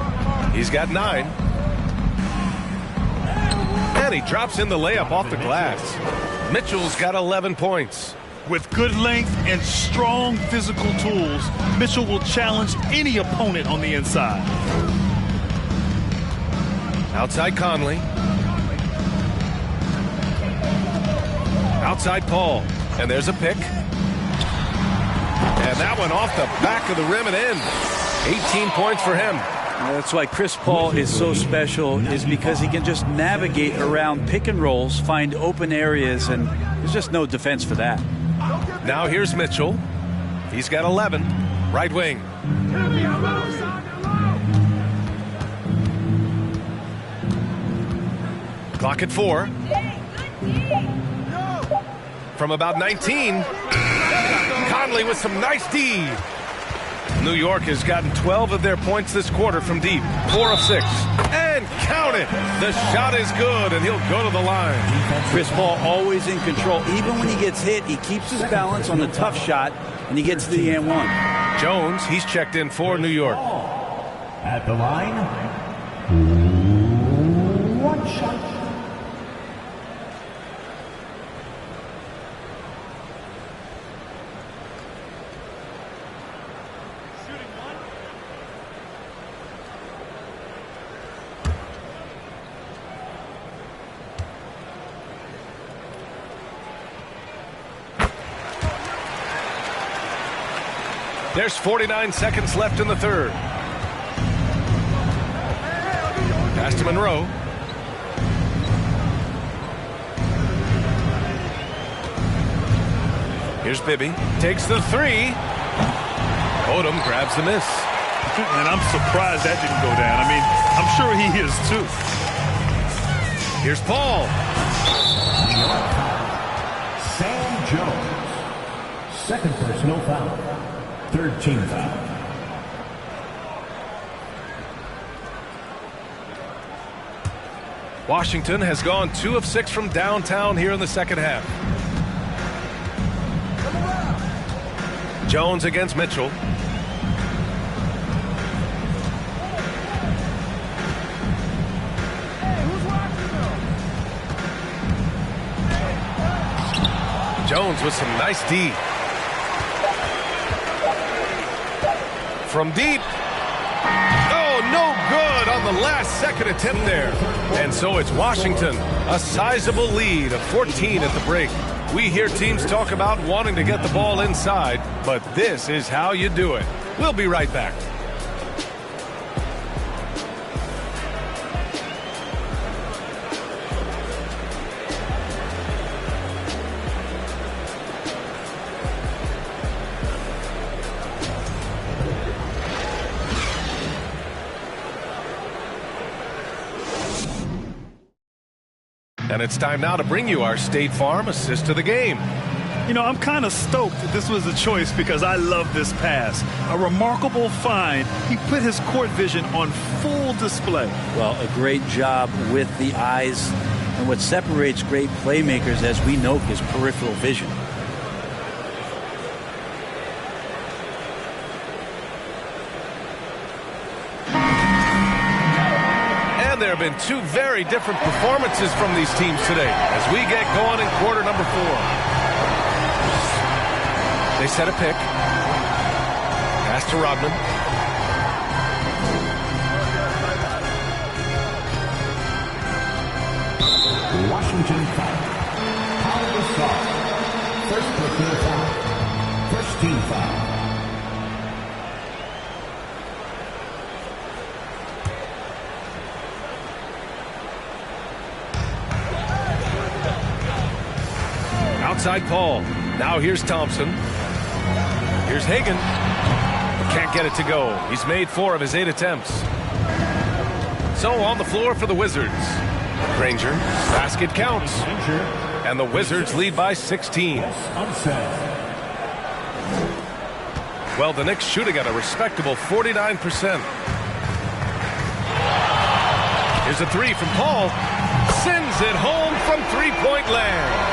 He's got 9. And he drops in the layup off the glass. Mitchell's got 11 points. With good length and strong physical tools, Mitchell will challenge any opponent on the inside. Outside Conley. Outside Paul. And there's a pick. And that one off the back of the rim and in. 18 points for him. That's why Chris Paul is so special, is because he can just navigate around pick and rolls, find open areas, and there's just no defense for that. Now here's Mitchell. He's got 11. Right wing. Clock at 4. From about 19. Conley with some nice D. New York has gotten 12 of their points this quarter from deep. 4 of 6. And count it. The shot is good, and he'll go to the line. Chris Paul always in control. Even when he gets hit, he keeps his balance on the tough shot, and he gets to the and one. Jones, he's checked in for New York. At the line, 1 shot. There's 49 seconds left in the third. Pass to Monroe. Here's Bibby. Takes the 3. Odom grabs the miss. And I'm surprised that didn't go down. I mean, I'm sure he is too. Here's Paul. Sam Jones. Second personal foul. Third team foul. Washington has gone 2 of 6 from downtown here in the second half. Jones against Mitchell. Jones with some nice D. From deep. Oh, no good on the last second attempt there. And so it's Washington, a sizable lead of 14 at the break. We hear teams talk about wanting to get the ball inside, but this is how you do it. We'll be right back. And it's time now to bring you our State Farm assist to the game. You know, I'm kind of stoked that this was a choice because I love this pass. A remarkable find. He put his court vision on full display. Well, a great job with the eyes. And what separates great playmakers, as we know, is peripheral vision. There have been 2 very different performances from these teams today as we get going in quarter number 4. They set a pick. Pass to Rodman. Washington foul. Foul is called. First personal foul. First team foul. Outside Paul. Now here's Thompson. Here's Hagan. Can't get it to go. He's made 4 of his 8 attempts. So on the floor for the Wizards. Granger. Basket counts. And the Wizards lead by 16. Well, the Knicks shooting at a respectable 49%. Here's a 3 from Paul. Sends it home from three-point land.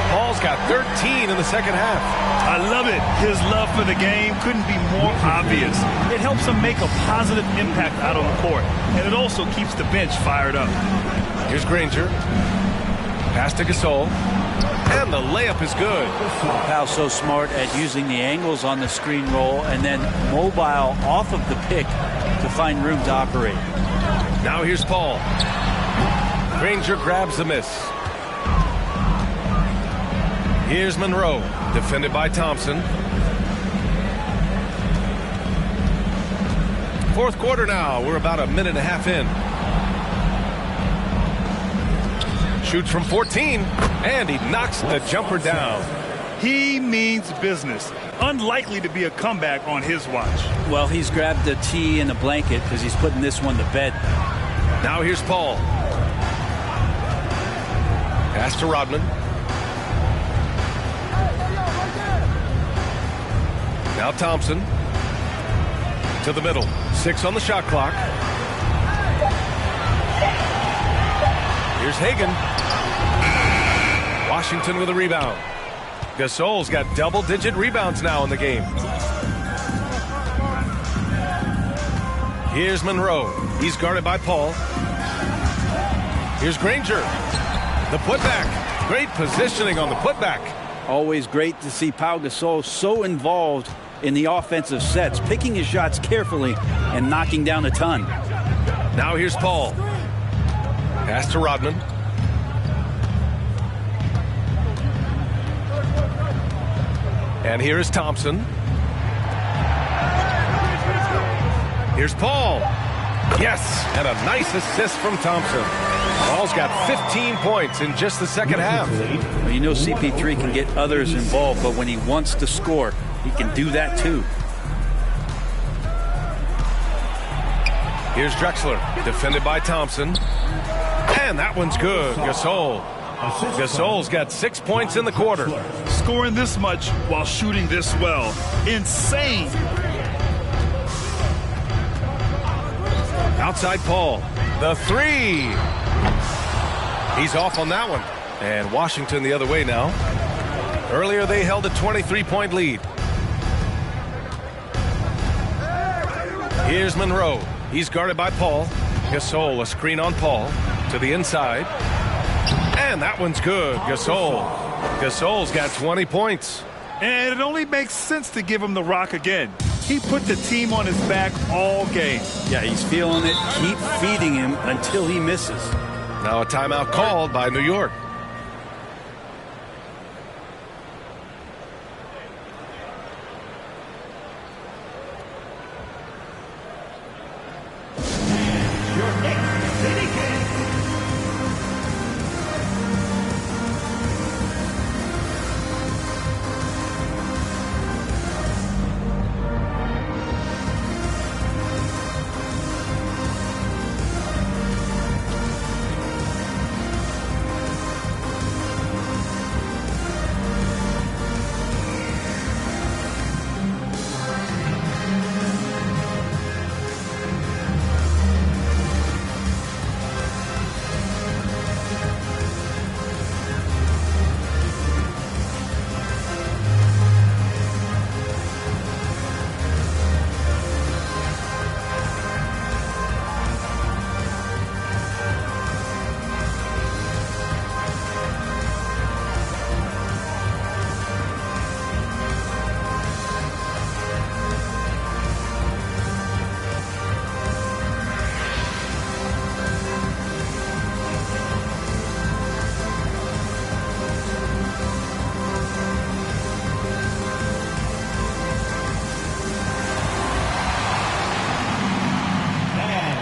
Paul's got 13 in the second half. I love it. His love for the game couldn't be more obvious. It helps him make a positive impact out on the court, and it also keeps the bench fired up. Here's Granger. Pass to Gasol. And the layup is good. Powell's so smart at using the angles on the screen roll and then mobile off of the pick to find room to operate. Now here's Paul. Granger grabs the miss. Here's Monroe, defended by Thompson. Fourth quarter now. We're about a minute and a half in. Shoots from 14, and he knocks the jumper down. He means business. Unlikely to be a comeback on his watch. Well, he's grabbed the tee and a blanket because he's putting this one to bed. Now here's Paul. Pass to Rodman. Now Thompson. To the middle. 6 on the shot clock. Here's Hagan. Washington with a rebound. Gasol's got double-digit rebounds now in the game. Here's Monroe. He's guarded by Paul. Here's Granger. The putback. Great positioning on the putback. Always great to see Pau Gasol so involved in the offensive sets, picking his shots carefully and knocking down a ton. Now here's Paul. Pass to Rodman. And here is Thompson. Here's Paul. Yes, and a nice assist from Thompson. Paul's got 15 points in just the second half. Well, you know CP3 can get others involved, but when he wants to score, he can do that too. Here's Drexler, defended by Thompson. And that one's good. Gasol. Gasol's got 6 points in the quarter. Scoring this much while shooting this well. Insane. Outside Paul. The three. He's off on that one. And Washington the other way now. Earlier they held a 23-point lead. Here's Monroe. He's guarded by Paul. Gasol, a screen on Paul. To the inside. And that one's good. Gasol's got 20 points. And it only makes sense to give him the rock again. He put the team on his back all game. Yeah, he's feeling it. Keep feeding him until he misses. Now a timeout called by New York.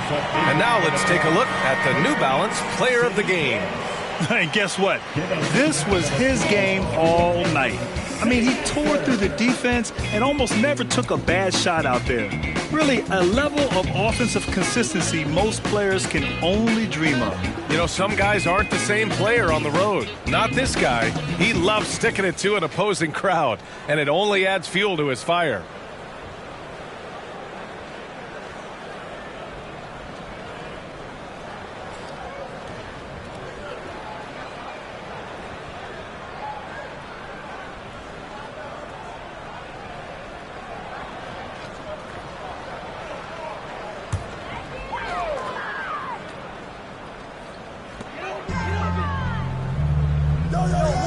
And now let's take a look at the New Balance Player of the Game. And guess what? This was his game all night. I mean, he tore through the defense and almost never took a bad shot out there. Really, a level of offensive consistency most players can only dream of. You know, some guys aren't the same player on the road. Not this guy. He loves sticking it to an opposing crowd, and it only adds fuel to his fire.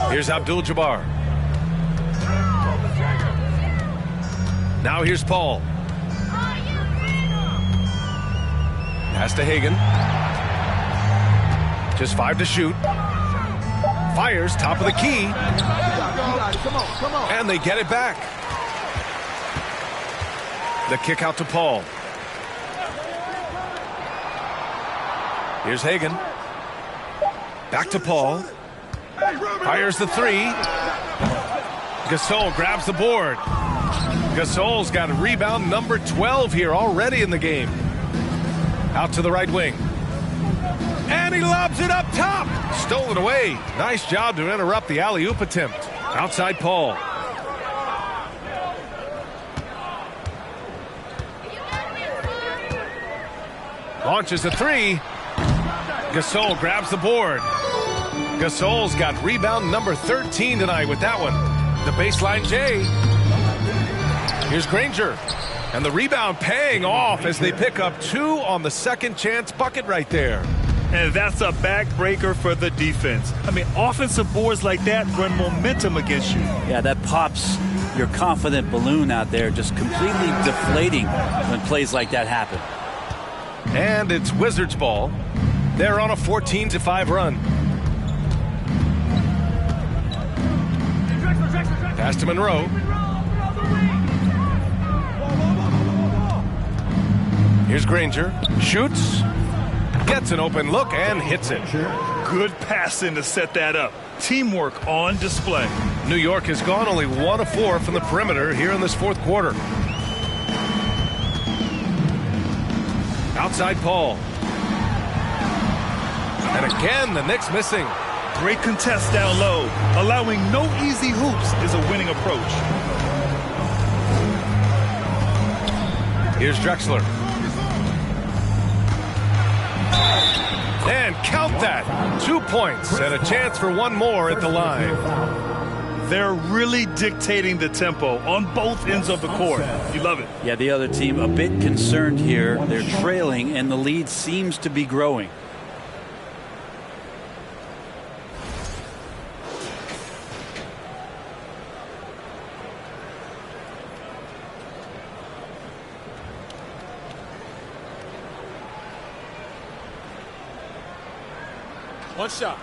Here's Abdul-Jabbar. Now here's Paul. Pass to Hagan. Just 5 to shoot. Fires, top of the key. And they get it back. The kick out to Paul. Here's Hagan. Back to Paul. Fires the three. Gasol grabs the board. Gasol's got rebound number 12 here already in the game. Out to the right wing. And he lobs it up top. Stolen away. Nice job to interrupt the alley-oop attempt. Outside Paul. Launches a three. Gasol grabs the board. Gasol's got rebound number 13 tonight with that one. The baseline J. Here's Granger. And the rebound paying off as they pick up 2 on the second chance bucket right there. And that's a backbreaker for the defense. I mean, offensive boards like that run momentum against you. Yeah, that pops your confident balloon out there, just completely deflating when plays like that happen. And it's Wizards ball. They're on a 14-5 run. Pass to Monroe. Here's Granger. Shoots. Gets an open look and hits it. Good passing to set that up. Teamwork on display. New York has gone only 1 of 4 from the perimeter here in this fourth quarter. Outside Paul. And again, the Knicks missing. Great contest down low. Allowing no easy hoops is a winning approach. Here's Drexler. And count that. 2 points and a chance for one more at the line. They're really dictating the tempo on both ends of the court. You love it. Yeah, the other team a bit concerned here. They're trailing, and the lead seems to be growing. One shot.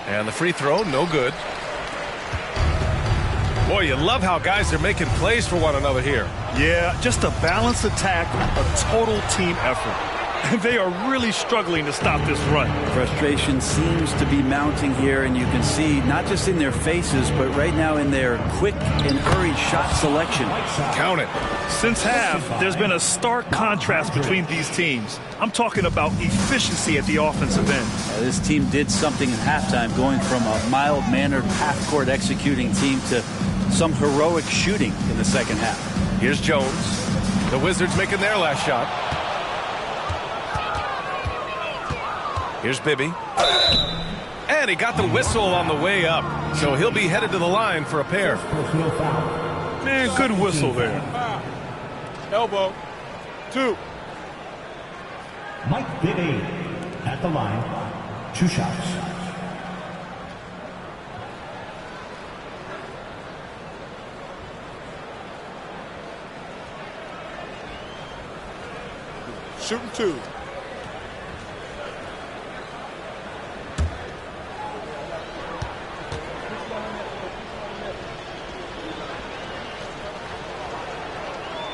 And the free throw, no good. Boy, you love how guys are making plays for one another here. Yeah, just a balanced attack, a total team effort. And they are really struggling to stop this run. Frustration seems to be mounting here, and you can see not just in their faces, but right now in their quick and hurried shot selection. Count it. Since half, there's been a stark contrast between these teams. I'm talking about efficiency at the offensive end. This team did something at halftime, going from a mild-mannered half-court executing team to some heroic shooting in the second half. Here's Jones. The Wizards making their last shot. Here's Bibby. And he got the whistle on the way up. So he'll be headed to the line for a pair. Man, good whistle there. Elbow. 2. Mike Bibby at the line. 2 shots. Shooting 2.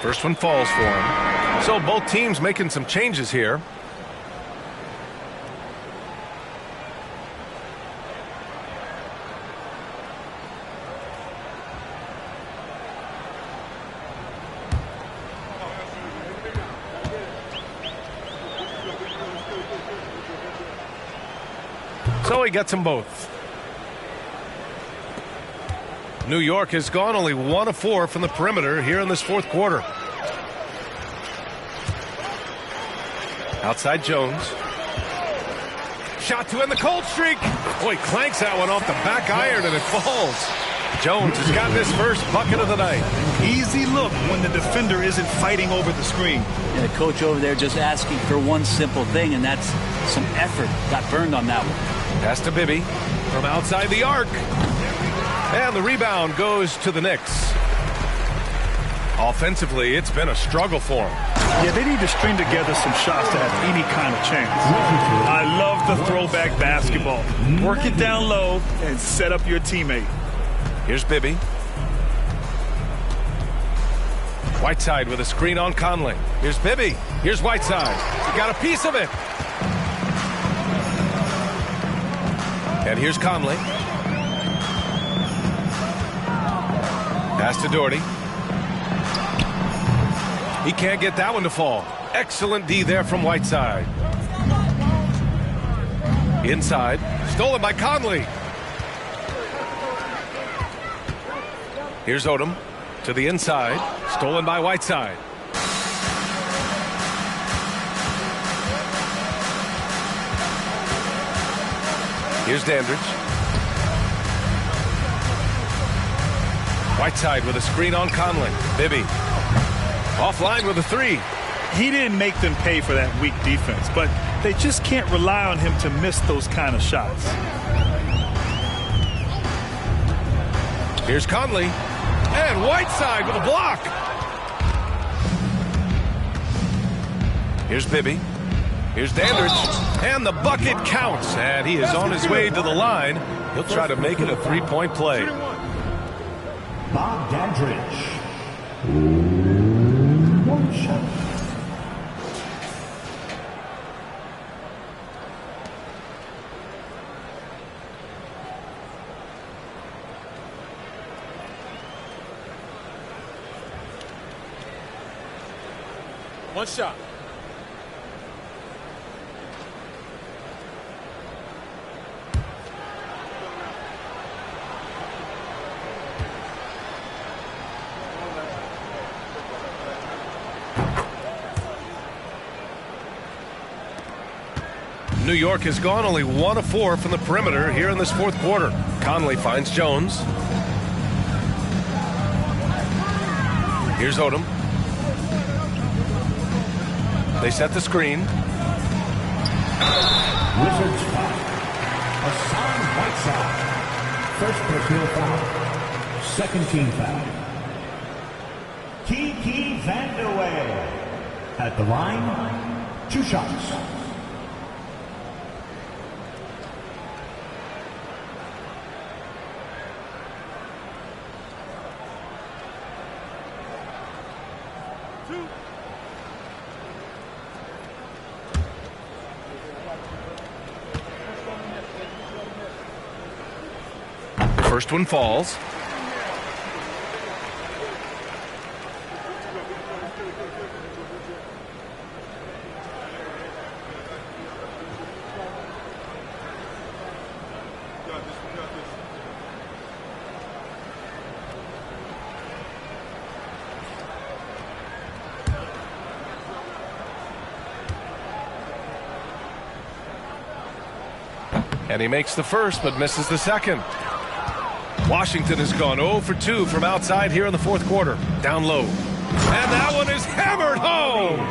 First one falls for him. So both teams making some changes here. So he gets them both. New York has gone only 1 of 4 from the perimeter here in this fourth quarter. Outside Jones. Shot to end the cold streak. Boy, clanks that one off the back iron and it falls. Jones has got his first bucket of the night. Easy look when the defender isn't fighting over the screen. And the coach over there just asking for one simple thing, and that's some effort. Got burned on that one. Pass to Bibby from outside the arc. And the rebound goes to the Knicks. Offensively, it's been a struggle for them. Yeah, they need to string together some shots to have any kind of chance. I love the throwback basketball. Work it down low and set up your teammate. Here's Bibby. Whiteside with a screen on Conley. Here's Bibby. Here's Whiteside. He got a piece of it. And here's Conley. Pass to Doherty. He can't get that one to fall. Excellent D there from Whiteside. Inside. Stolen by Conley. Here's Odom to the inside. Stolen by Whiteside. Here's Dandridge. Whiteside with a screen on Conley. Bibby. Offline with a three. He didn't make them pay for that weak defense, but they just can't rely on him to miss those kind of shots. Here's Conley. And Whiteside with a block. Here's Bibby. Here's Dandridge. And the bucket counts. And he is on his way to the line. He'll try to make it a three-point play. Bob Dandridge. One shot. One shot. New York has gone only 1 of 4 from the perimeter here in this fourth quarter. Conley finds Jones. Here's Odom. They set the screen. Wizards foul. Hassan Whiteside. First personal foul. Second team foul. Kiki Vandeweghe. At the line, 2 shots. First one falls. And he makes the first but misses the second. Washington has gone 0 for 2 from outside here in the fourth quarter. Down low. And that one is hammered home.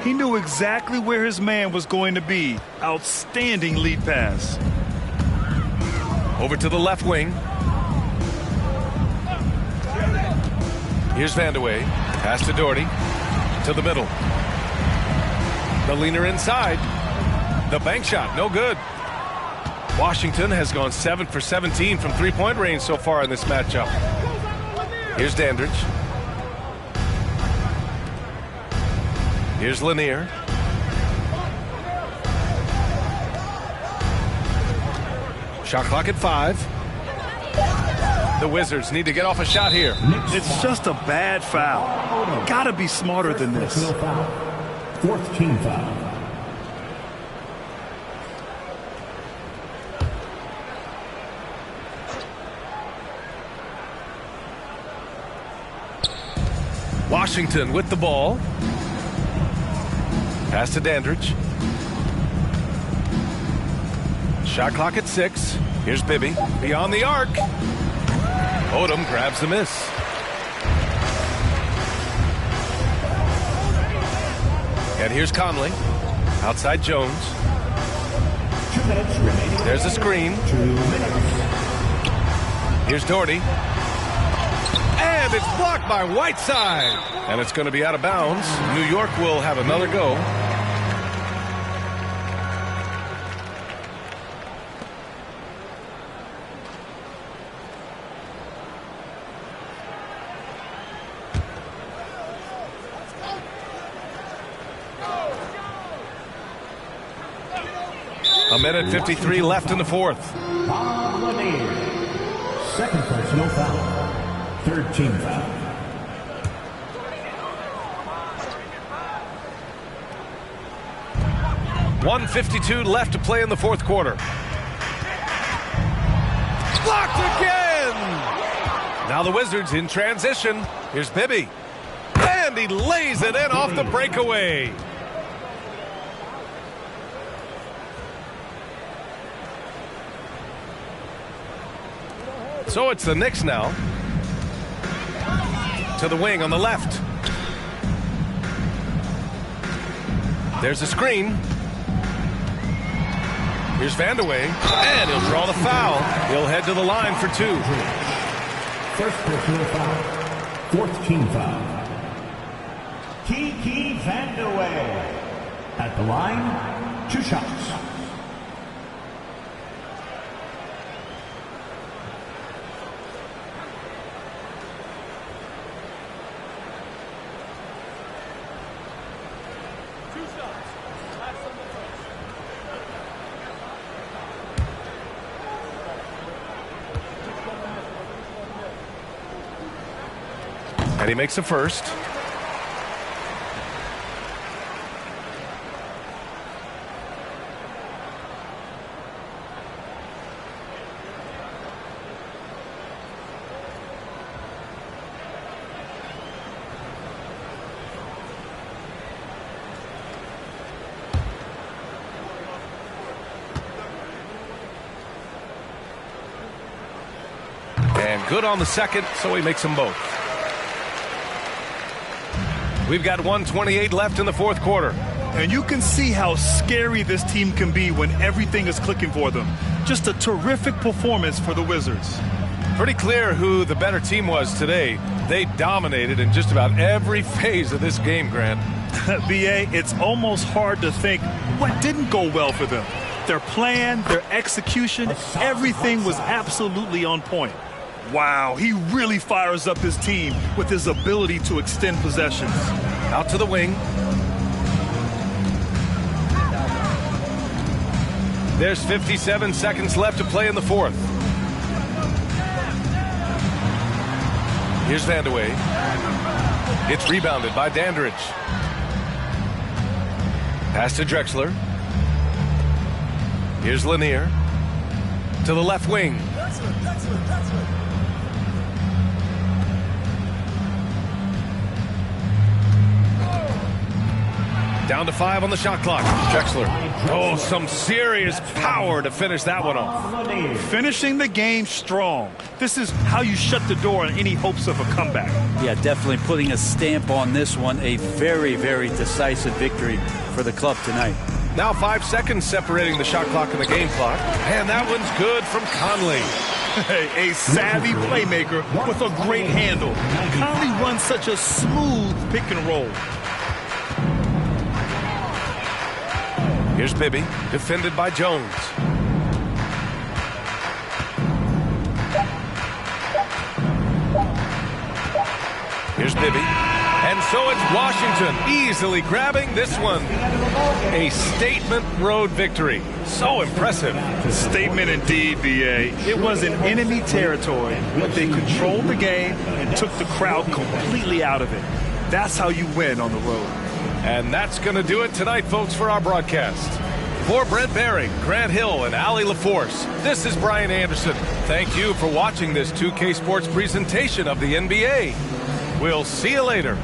He knew exactly where his man was going to be. Outstanding lead pass. Over to the left wing. Here's Vandeweghe. Pass to Doherty. To the middle. The leaner inside. The bank shot, no good. Washington has gone 7 for 17 from three-point range so far in this matchup. Here's Dandridge. Here's Lanier. Shot clock at 5. The Wizards need to get off a shot here. It's just a bad foul. Gotta be smarter than this. Fourth team foul. Washington with the ball. Pass to Dandridge. Shot clock at 6. Here's Bibby. Beyond the arc. Odom grabs the miss. And here's Conley. Outside Jones. 2 minutes remaining. There's a screen. 2 minutes. Here's Doherty. And it's blocked by Whiteside. And it's going to be out of bounds. New York will have another go. A minute 53 left in the fourth. Second personal foul. Third team foul. .152 left to play in the fourth quarter. Blocked again! Now the Wizards in transition. Here's Bibby. And he lays it in off the breakaway. So it's the Knicks now. To the wing on the left. There's a screen. Here's Vandeweghe, and he'll draw the foul. He'll head to the line for two. First personal foul. Fourth team foul. Kiki Vandeweghe. At the line, 2 shots. And he makes the first. And good on the second, so he makes them both. We've got 1:28 left in the fourth quarter. And you can see how scary this team can be when everything is clicking for them. Just a terrific performance for the Wizards. Pretty clear who the better team was today. They dominated in just about every phase of this game, Grant. BA, it's almost hard to think what didn't go well for them. Their plan, their execution, everything was absolutely on point. Wow, he really fires up his team with his ability to extend possessions. Out to the wing. There's 57 seconds left to play in the fourth. Here's Vandeweghe. It's rebounded by Dandridge. Pass to Drexler. Here's Lanier. To the left wing. Down to 5 on the shot clock. Drexler. Oh, some serious power to finish that one off. Finishing the game strong. This is how you shut the door on any hopes of a comeback. Yeah, definitely putting a stamp on this one. A very, very decisive victory for the club tonight. Now 5 seconds separating the shot clock and the game clock. And that one's good from Conley. A savvy playmaker with a great handle. Conley runs such a smooth pick and roll. Here's Bibby, defended by Jones. Here's Bibby. And so it's Washington easily grabbing this one. A statement road victory. So impressive. Statement indeed, BA. It was in enemy territory, but they controlled the game and took the crowd completely out of it. That's how you win on the road. And that's going to do it tonight, folks, for our broadcast. For Brent Barry, Grant Hill, and Allie LaForce, this is Brian Anderson. Thank you for watching this 2K Sports presentation of the NBA. We'll see you later.